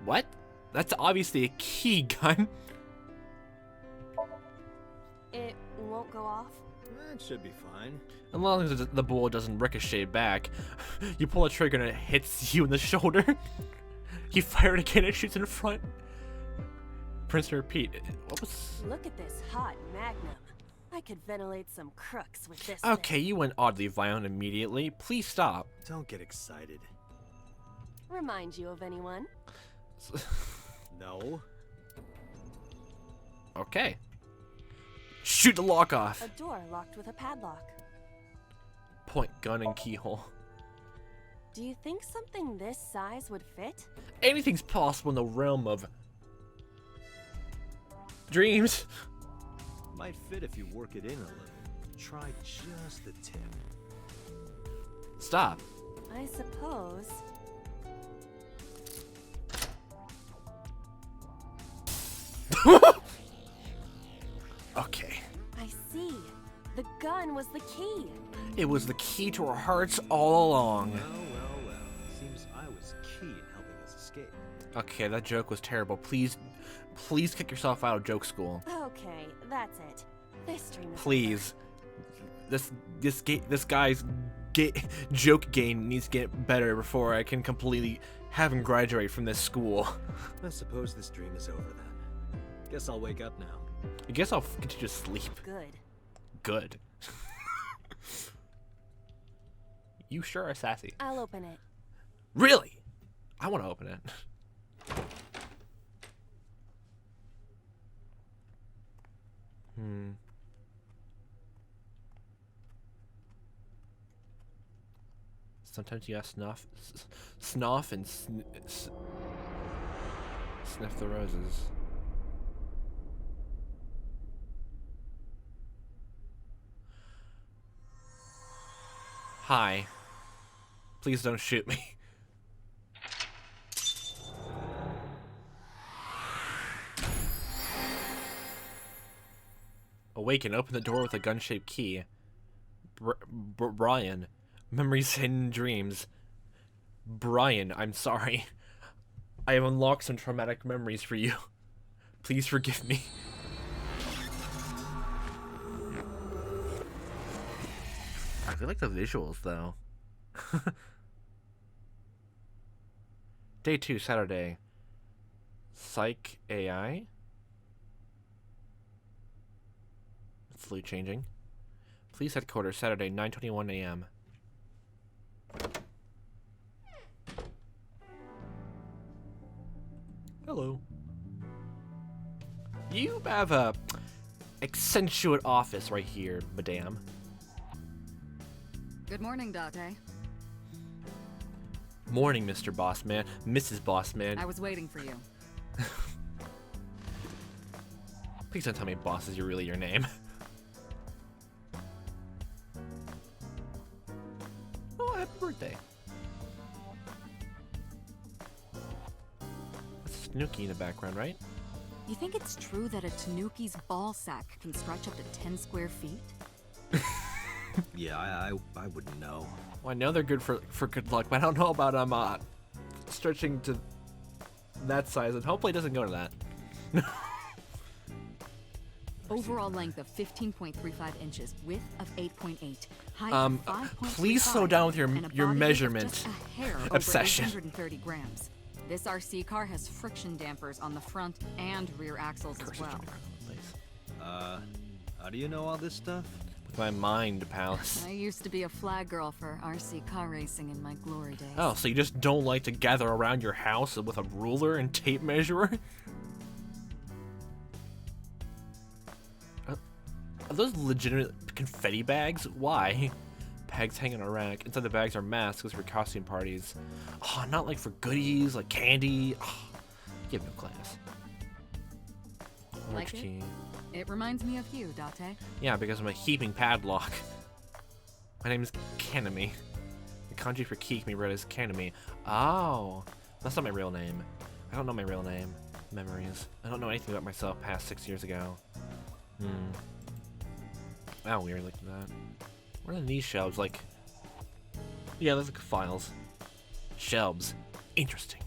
What? That's obviously a key gun. It won't go off? That should be fine. As long as the bullet doesn't ricochet back. You pull a trigger and it hits you in the shoulder. You fire it again and it shoots in front. Prince to repeat. What was... Look at this hot magnum. I could ventilate some crooks with this Okay, thing. you went oddly violent immediately. Please stop. Don't get excited. Remind you of anyone? No. Okay. Shoot the lock off. A door locked with a padlock. Point gun and keyhole. Do you think something this size would fit? Anything's possible in the realm of dreams. Might fit if you work it in a little. Try just the tip. Stop. I suppose. Okay. I see. The gun was the key. It was the key to our hearts all along. Well. Seems I was key in helping us escape. Okay, that joke was terrible. Please kick yourself out of joke school. Okay, that's it. This dream is Please. This guy's joke game needs to get better before I can completely have him graduate from this school. I suppose this dream is over then. Guess I'll wake up now. I guess I'll continue to sleep. good. Good. You sure are sassy. I'll open it. Really? I want to open it. Sometimes you gotta snuff and sniff the roses. Hi. Please don't shoot me. Awaken, open the door with a gun-shaped key. Brian. Memories hidden in dreams. Brian, I'm sorry. I have unlocked some traumatic memories for you. Please forgive me. I feel like the visuals, though. Day 2, Saturday. Psych AI? Slowly changing. Police headquarters, Saturday, 9:21 a.m. Hello. You have a accentuate office right here, madame. Good morning, Date. Morning, Mr. Bossman. Mrs. Bossman. I was waiting for you. Please don't tell me boss is really your name. Oh, happy birthday. That's Snooki in the background, right? You think it's true that a Tanuki's ball sack can stretch up to 10 square feet? Yeah, I wouldn't know. Well, I know they're good for good luck, but I don't know about stretching to that size, and hopefully it doesn't go to that. Overall length of 15.35 inches, width of 8.8, height of 5.35, please slow down with and a your body weight of measurement just a hair over obsession. 830 grams. This RC car has friction dampers on the front and rear axles as well. How do you know all this stuff? With my mind palace. I used to be a flag girl for RC car racing in my glory days. Oh, so you just don't like to gather around your house with a ruler and tape measure? Are those legitimate confetti bags? Why? Bags hanging on a rack. Inside the bags are masks for costume parties. Oh, not like for goodies, like candy. Oh, you have no class. Like Orange key. It reminds me of you, Date. Yeah, because I'm a heaping padlock. My name is Kanami. The kanji for keep me read as Kanami. Oh, that's not my real name. I don't know my real name. Memories. I don't know anything about myself past 6 years ago. Oh, weird, like that. What are these shelves? Like, yeah, those are files. Shelves. Interesting.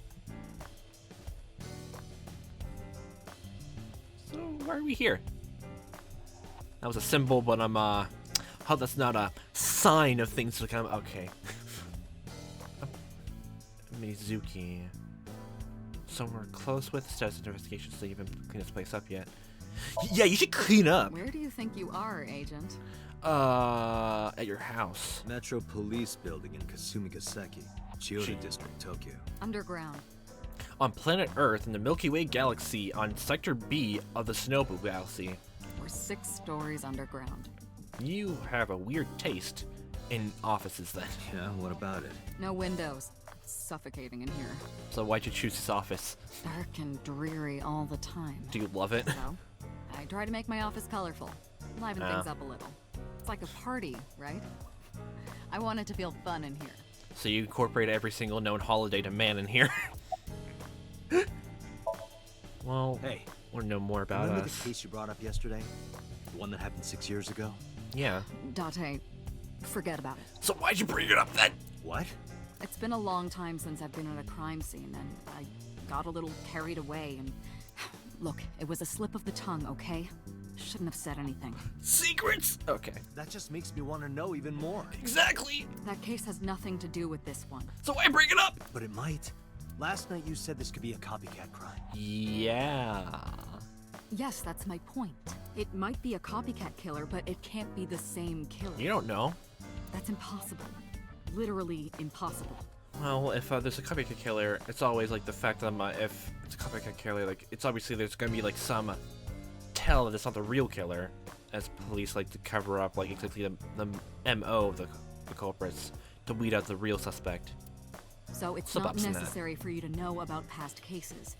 So, why are we here? That was a symbol, but I'm, oh, that's not a sign of things to come. Okay. Mizuki. Somewhere close with status investigation, so you haven't cleaned this place up yet. Yeah, you should clean up. Where do you think you are, Agent? At your house. Metro Police Building in Kasumigaseki, Chiyoda District, Tokyo. Underground. On planet Earth in the Milky Way galaxy on Sector B of the Shinobu Galaxy. We're 6 stories underground. You have a weird taste in offices then. Yeah, what about it? No windows. It's suffocating in here. So why'd you choose this office? Dark and dreary all the time. Do you love it? So, I try to make my office colorful. Liven things up a little. It's like a party, right? I want it to feel fun in here. So you incorporate every single known holiday to man in here. Well, Hey, want to know more about remember us? the case you brought up yesterday? The one that happened 6 years ago? Yeah. Date, forget about it. So why'd you bring it up then? What? It's been a long time since I've been at a crime scene, and I got a little carried away, and... Look, it was a slip of the tongue, okay? Shouldn't have said anything. Secrets? Okay. That just makes me want to know even more. Exactly. That case has nothing to do with this one. So why bring it up? But it might. Last night you said this could be a copycat crime. Yeah. Yes, that's my point. It might be a copycat killer, but it can't be the same killer. You don't know. That's impossible. Literally impossible. Well, if there's a copycat killer, it's always like the fact that if it's a copycat killer, like it's obviously there's gonna be like some tell that it's not the real killer, as police like to cover up like exactly the MO of the culprits to weed out the real suspect. So it's Slip not ups in that. necessary for you to know about past cases.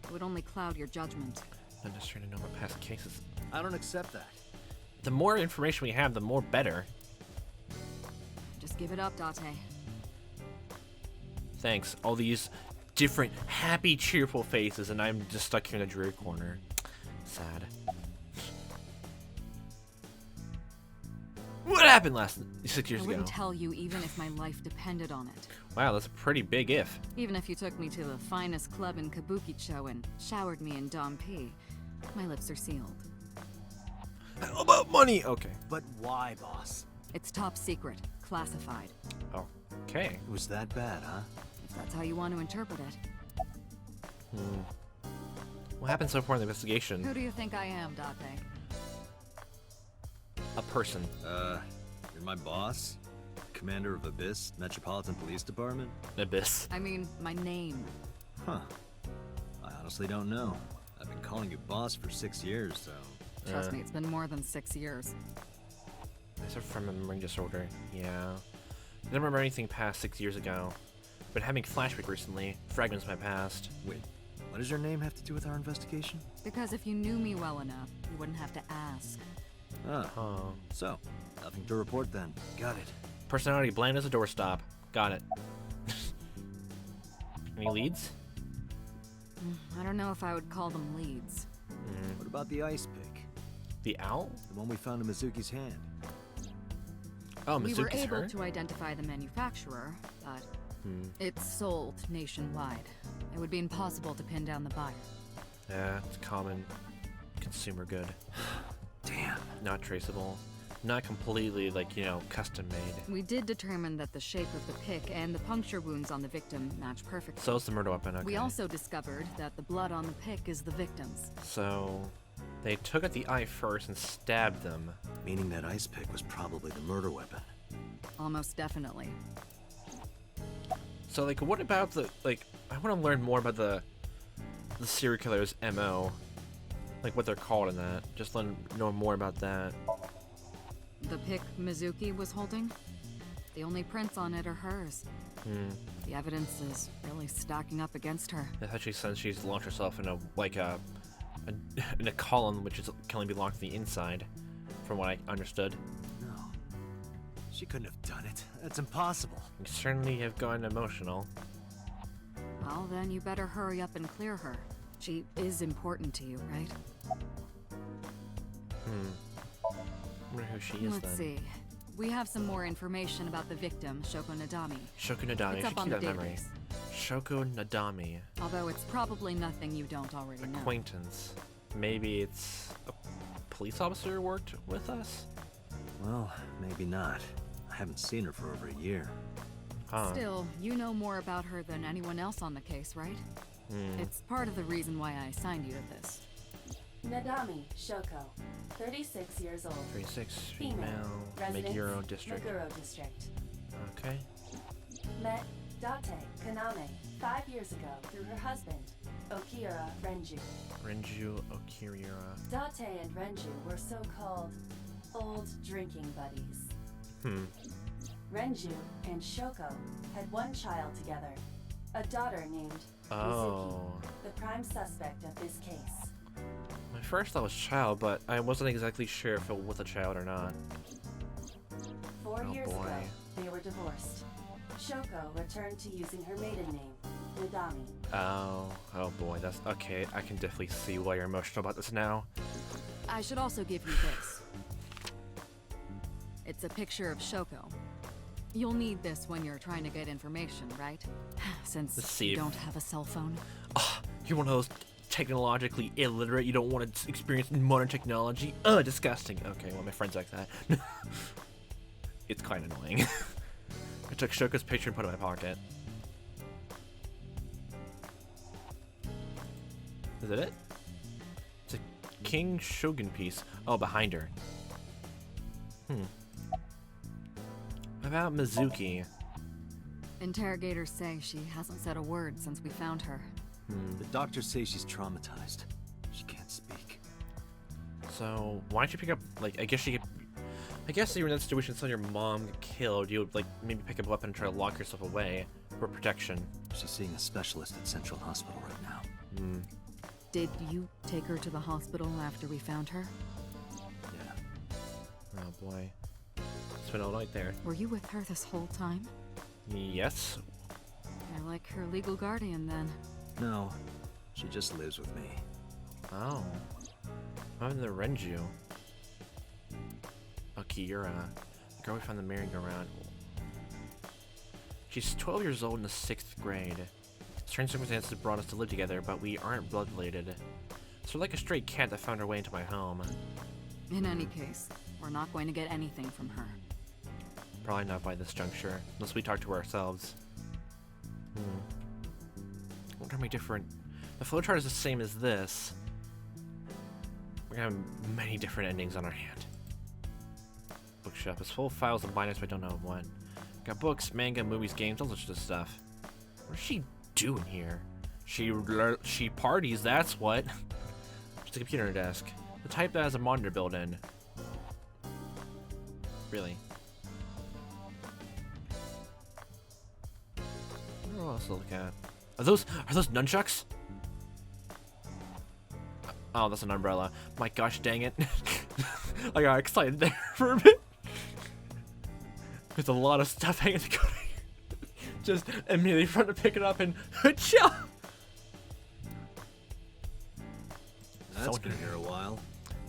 It would only cloud your judgment. Not necessarily to know about past cases. I don't accept that. The more information we have, the more better. Just give it up, Date. Thanks. All these different, happy, cheerful faces, and I'm just stuck here in the dreary corner. Sad. What happened 6 years I ago? wouldn't tell you even if my life depended on it. Wow, that's a pretty big if. Even if you took me to the finest club in Kabukicho and showered me in Dom P, my lips are sealed. How about money? Okay. But why, boss? It's top secret, classified. Okay. It was that bad, huh? If that's how you want to interpret it. What happened so far in the investigation? Who do you think I am, Date? A person. You're my boss? Commander of Abyss Metropolitan Police Department? Abyss. I mean, my name. Huh. I honestly don't know. I've been calling you boss for 6 years, so... Trust me, it's been more than 6 years. I suffer from a memory disorder. Yeah. I don't remember anything past 6 years ago. Been having flashback recently. Fragments of my past. Wait, what does your name have to do with our investigation? Because if you knew me well enough, you wouldn't have to ask. Ah, Oh. so, nothing to report then. Got it. Personality bland as a doorstop. Got it. Any leads? I don't know if I would call them leads. What about the ice pick? The owl? The one we found in Mizuki's hand? Oh, We were Mizuki's able her? to identify the manufacturer, but it's sold nationwide. It would be impossible to pin down the buyer. Yeah, it's a common consumer good. Damn. Not traceable. Not completely, like, you know, custom made. We did determine that the shape of the pick and the puncture wounds on the victim match perfectly. So it's the murder weapon, okay. We also discovered that the blood on the pick is the victim's. So, they took out the eye first and stabbed them. Meaning that ice pick was probably the murder weapon. Almost definitely. So, like, what about the, like, I want to learn more about the serial killer's MO. Like, what they're called in that. Just know more about that. The pick Mizuki was holding? The only prints on it are hers. The evidence is really stacking up against her. Especially since she's launched herself in in a column which can only be locked to the inside, from what I understood. No. She couldn't have done it. That's impossible. You certainly have gotten emotional. Well, then you better hurry up and clear her. She is important to you, right? I wonder who she is Let's then. see. We have some more information about the victim, Shoko Nadami. Shoko Nadami. It's I up should on keep the that memory. database. Shoko Nadami. Although it's probably nothing you don't already know. Acquaintance. Maybe it's a police officer who worked with us? Well, maybe not. I haven't seen her for over a year. Huh. Still, you know more about her than anyone else on the case, right? It's part of the reason why I assigned you to this. Nadami Shoko, 36 years old. 36, Female, female, residence, Meguro district. Meguro district. Okay. Met Date Kaname 5 years ago through her husband, Okira Renju. Renju Okiriura. Date and Renju were so-called old drinking buddies. Renju and Shoko had one child together, a daughter named Oh. Mizuki, the prime suspect of this case. My first thought was child, but I wasn't exactly sure if it was a child or not. 4 Oh, years boy. ago, they were divorced. Shoko returned to using her maiden name, Nadami. Oh boy, that's okay. I can definitely see why you're emotional about this now. I should also give you this. It's a picture of Shoko. You'll need this when you're trying to get information, right? Let's Since see you if- don't have a cell phone. You're one of those technologically illiterate. You don't want to experience modern technology. Disgusting. Okay, well, my friend's like that. It's quite annoying. I took Shoko's picture and put it in my pocket. Is that it? It's a King Shogun piece. Oh, behind her. About Mizuki. Interrogators say she hasn't said a word since we found her. The doctors say she's traumatized. She can't speak. So, why don't you pick up, like, I guess she could... I guess if you were in that situation, saw your mom get killed, you would like maybe pick up a weapon and try to lock yourself away for protection. She's seeing a specialist at Central Hospital right now. Hmm. Did you take her to the hospital after we found her? Yeah. Oh boy. Spent all night there. Were you with her this whole time? Yes. You're like her legal guardian then. No, she just lives with me. Oh. What happened to Renju? Oh, Kiura. The girl we found in the merry-go-round. She's 12 years old in the 6th grade. Strange circumstances brought us to live together, but we aren't blood-related. So like a stray cat that found her way into my home. In any case, we're not going to get anything from her. Probably not by this juncture, unless we talk to her ourselves. I wonder how many different... The flowchart is the same as this. We're gonna have many different endings on our hand. Bookshop is full of files and binders, but I don't know what. Got books, manga, movies, games, all sorts of stuff. What's she doing here? She parties, that's what. Just a computer on her desk. The type that has a monitor built in. Really? What else to look at? Are those nunchucks? Oh, that's an umbrella. My gosh, dang it. I got excited there for a bit. There's a lot of stuff hanging together. Just immediately front to pick it up and cha! That's been here a while.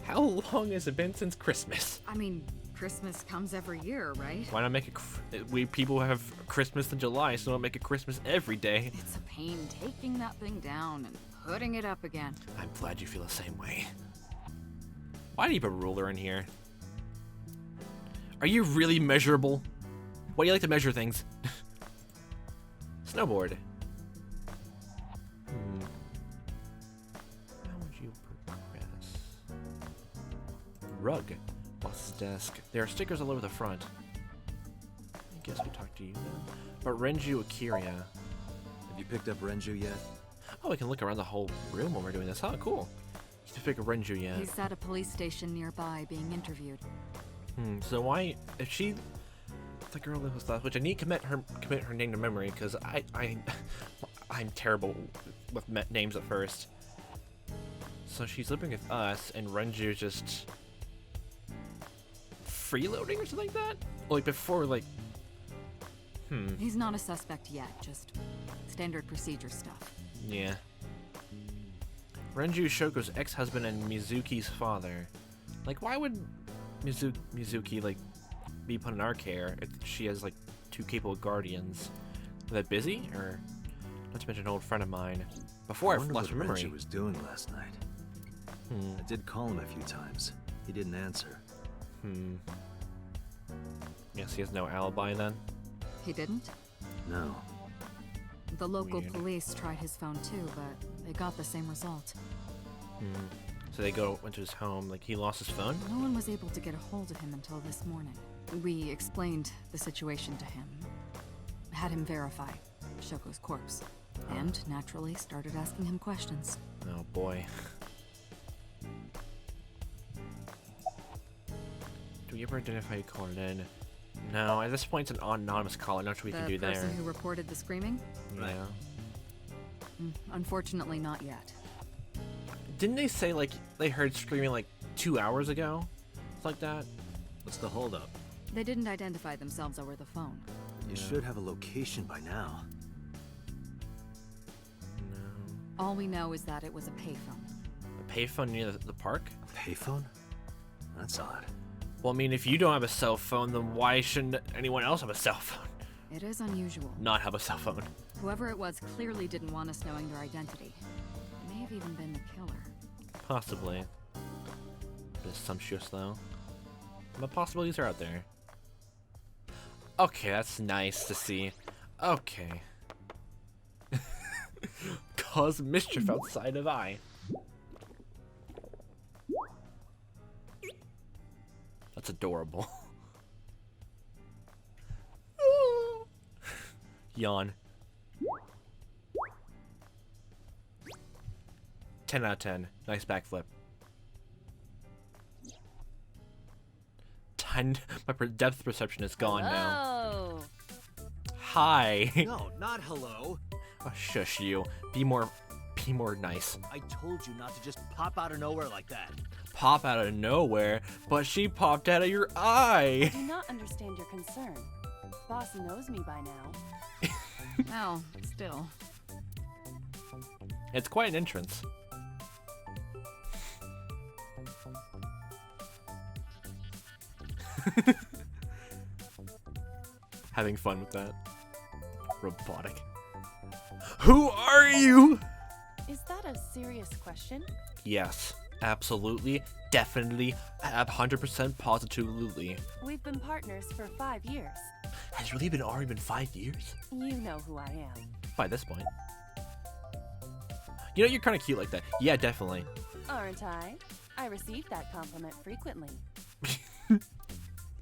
How long has it been since Christmas? I mean, Christmas comes every year, right? Why not make it? We people have Christmas in July, so don't make it Christmas every day. It's a pain taking that thing down and putting it up again. I'm glad you feel the same way. Why do you have a ruler in here? Are you really measurable? Why do you like to measure things? Snowboard. How would you progress? Rug. Boss's desk. There are stickers all over the front. I guess we talk to you now. But Renju Akira. Have you picked up Renju yet? Oh, we can look around the whole room when we're doing this. Oh, cool. You can pick up Renju yet. He's at a police station nearby being interviewed. So why, if she, the girl who was left, which I need to commit her name to memory, because I'm terrible with names at first. So she's living with us, and Renju's just freeloading or something like that? Like before, like, He's not a suspect yet, just standard procedure stuff. Yeah. Renju Shoko's ex-husband and Mizuki's father. Like, why would Mizuki, like, be put in our care if she has, like, 2 capable guardians? Are they busy? Or, not to mention an old friend of mine. Before I wonder lost what memory. Renju was doing last night. I did call him a few times. He didn't answer. Guess he has no alibi then? He didn't? No. The local Weird. police tried his phone too, but they got the same result. So they went to his home, like he lost his phone? No one was able to get a hold of him until this morning. We explained the situation to him, had him verify Shoko's corpse, and naturally started asking him questions. Oh boy. Do we ever identify who called it in? No, at this point it's an anonymous call. Not sure we The can do there. person who reported the screaming? Yeah. Unfortunately, not yet. Didn't they say like they heard screaming like 2 hours ago? It's like that. What's the holdup? They didn't identify themselves over the phone. You should have a location by now. No. All we know is that it was a payphone. A payphone near the park? A payphone? That's odd. Well, I mean, if you don't have a cell phone, then why shouldn't anyone else have a cell phone? It is unusual. Not have a cell phone. Whoever it was clearly didn't want us knowing their identity. It may have even been the killer. Possibly. Bit sumptuous though. But possibilities are out there. Okay, that's nice to see. Okay. Cause mischief outside of I. That's adorable. Yawn. 10 out of 10. Nice backflip. And my depth perception is gone now. Oh, Hi. No, not hello. Oh, shush you. Be more nice. I told you not to just pop out of nowhere like that. Pop out of nowhere, but she popped out of your eye. I do not understand your concern. Boss knows me by now. Well, still. It's quite an entrance. Having fun with that. Robotic. Who are you? Is that a serious question? Yes, absolutely, definitely, 100% positively. We've been partners for 5 years. Has it really already been 5 years? You know who I am. By this point. You know, you're kind of cute like that. Yeah, definitely. Aren't I? I receive that compliment frequently.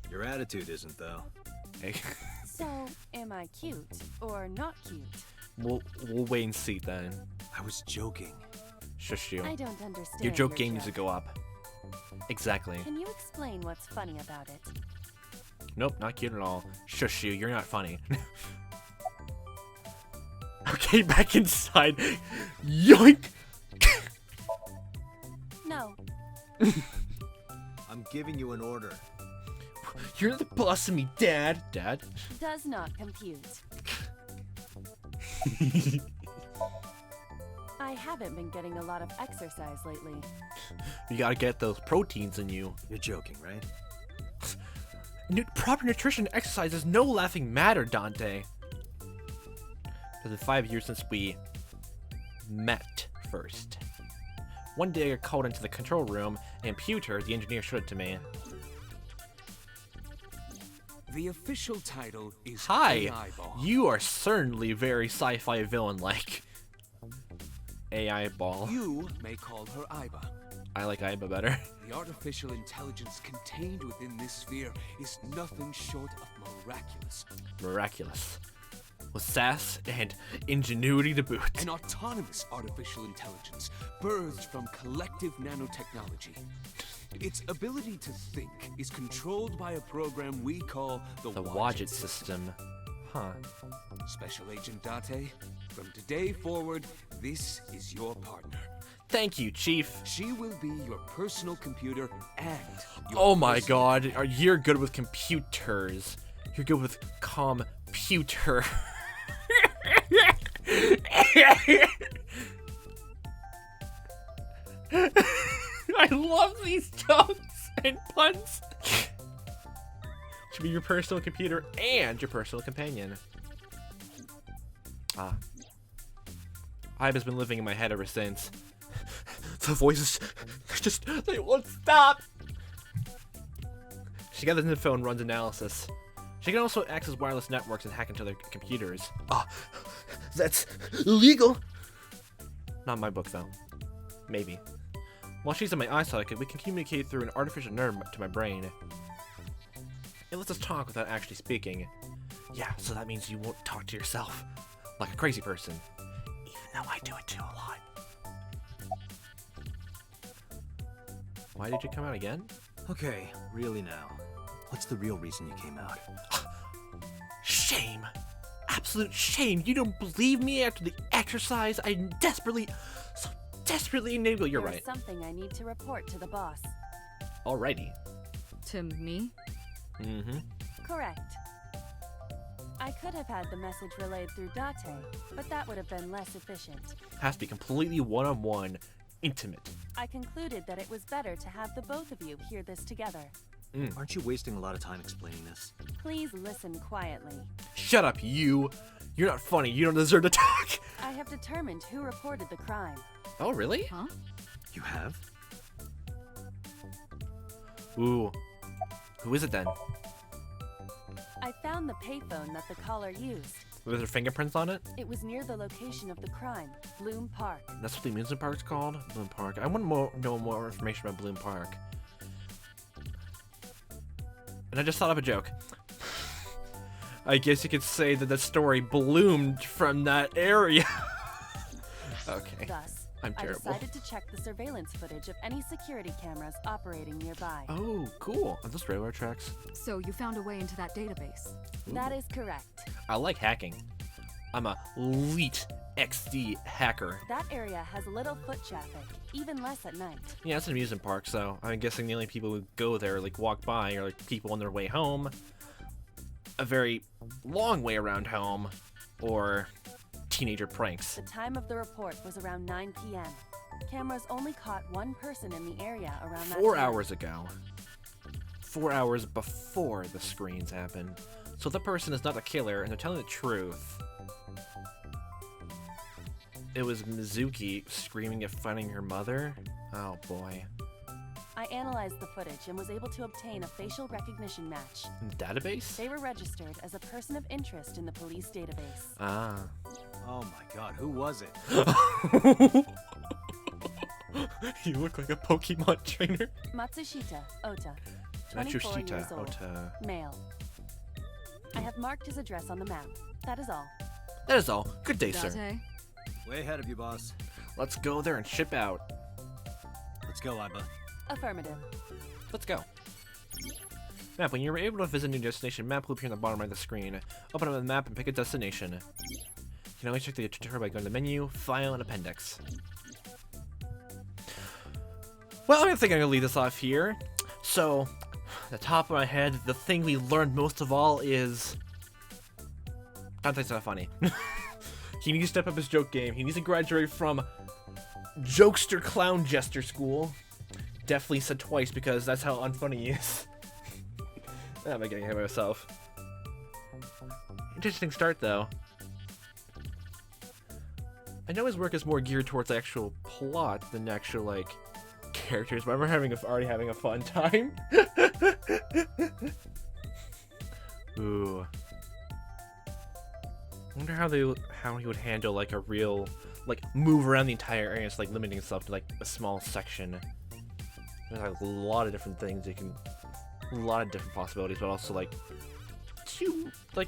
Your attitude isn't, though. Hey, So, am I cute or not cute? we'll wait and see then. I was joking. Shush you. I don't understand. Your joke game needs to go up. Exactly. Can you explain what's funny about it? Nope, not cute at all. Shush you, you're not funny. Okay, back inside. Yoink! No. I'm giving you an order. You're the boss of me, Dad. Dad? Does not compute. I haven't been getting a lot of exercise lately. You gotta get those proteins in you. You're joking, right? Proper nutrition and exercise is no laughing matter, Dante. For the 5 years since we met first. One day I got called into the control room, and Pewter, the engineer, showed it to me. The official title is Hi! AI Ball. You are certainly very sci-fi villain-like. AI Ball. You may call her Iba. I like Aiba better. The artificial intelligence contained within this sphere is nothing short of miraculous. Miraculous. With sass and ingenuity to boot. An autonomous artificial intelligence birthed from collective nanotechnology. Its ability to think is controlled by a program we call the Wadget system. Huh. Special Agent Date, from today forward, this is your partner. Thank you, Chief. She will be your personal computer and your Oh my personal- god, you're good with computers. You're good with computer. I love these jokes and puns. Should be your personal computer and your personal companion. Ah. Iba's been living in my head ever since. The voices they won't stop. She gathers info and runs analysis. She can also access wireless networks and hack into their computers. Ah, that's illegal. Not in my book, though. Maybe. While she's in my eye socket, we can communicate through an artificial nerve to my brain. It lets us talk without actually speaking. Yeah, so that means you won't talk to yourself like a crazy person. Even though I do it too a lot. Why did you come out again? Okay, really now. What's the real reason you came out? Shame! Absolute shame! You don't believe me after the exercise I so desperately enable. You're There's right. something I need to report to the boss. Alrighty. To me? Mm-hmm. Correct. I could have had the message relayed through Date, but that would have been less efficient. Has to be completely one-on-one, intimate. I concluded that it was better to have the both of you hear this together. Aren't you wasting a lot of time explaining this? Please listen quietly. Shut up, you! You're not funny. You don't deserve to talk. I have determined who reported the crime. Oh, really? Huh? You have? Ooh. Who is it then? I found the payphone that the caller used. With her fingerprints on it? It was near the location of the crime, Bloom Park. That's what the amusement park's called? Bloom Park. I want to know more information about Bloom Park. And I just thought of a joke. I guess you could say that the story bloomed from that area. Okay. Thus, I'm I terrible. decided to check the surveillance footage of any security cameras operating nearby. Oh, cool. Are those railroad tracks? So you found a way into that database. That is correct. I like hacking. I'm a elite XD hacker. That area has little foot traffic, even less at night. Yeah, it's an amusement park, so I'm guessing the only people who go there, like, walk by are, like, people on their way home, a very long way around home, or teenager pranks. The time of the report was around 9 p.m. Cameras only caught one person in the area around that 4 time. hours ago. 4 hours before the screens happened. So the person is not the killer, and they're telling the truth. It was Mizuki screaming at finding her mother? Oh boy. I analyzed the footage and was able to obtain a facial recognition match. Database? They were registered as a person of interest in the police database. Ah. Oh my god, who was it? You look like a Pokemon trainer. Matsushita Ota, 24 years Matsushita old, Ota. male. I have marked his address on the map. That is all. That is all. Good day, sir. Date? Way ahead of you, boss. Let's go there and ship out. Let's go, Iba. Affirmative. Let's go. Map. When you're able to visit a new destination, map will appear on the bottom right of the screen. Open up the map and pick a destination. You can always check the tutorial by going to the menu, File, and Appendix. Well, I think I'm gonna leave this off here. So, the top of my head, the thing we learned most of all is Dante's not funny. He needs to step up his joke game. He needs to graduate from jokester clown jester school. Definitely said twice because that's how unfunny he is. I'm getting ahead of myself. Interesting start though. I know his work is more geared towards the actual plot than actual like characters, but I'm already having a fun time. Ooh. I wonder how he would handle like a real like move around the entire area, it's like limiting himself to like a small section. There's like a lot of different things a lot of different possibilities, but also like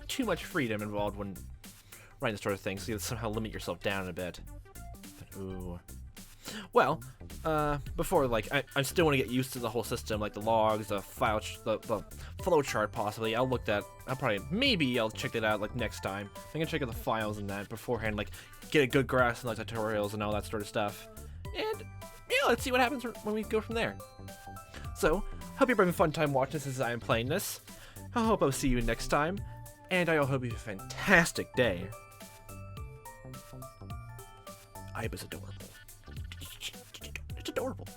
too much freedom involved when writing this sort of thing, so you somehow limit yourself down a bit. But, ooh. Well, before like I still want to get used to the whole system, like the logs, the file, the flow chart. Possibly, maybe I'll check that out like next time. I'm gonna check out the files and that beforehand, like get a good grasp on like tutorials and all that sort of stuff. And yeah, let's see what happens when we go from there. So, hope you're having a fun time watching this as I am playing this. I hope I'll see you next time, and I hope you have a fantastic day. Iba's adorable. It's adorable.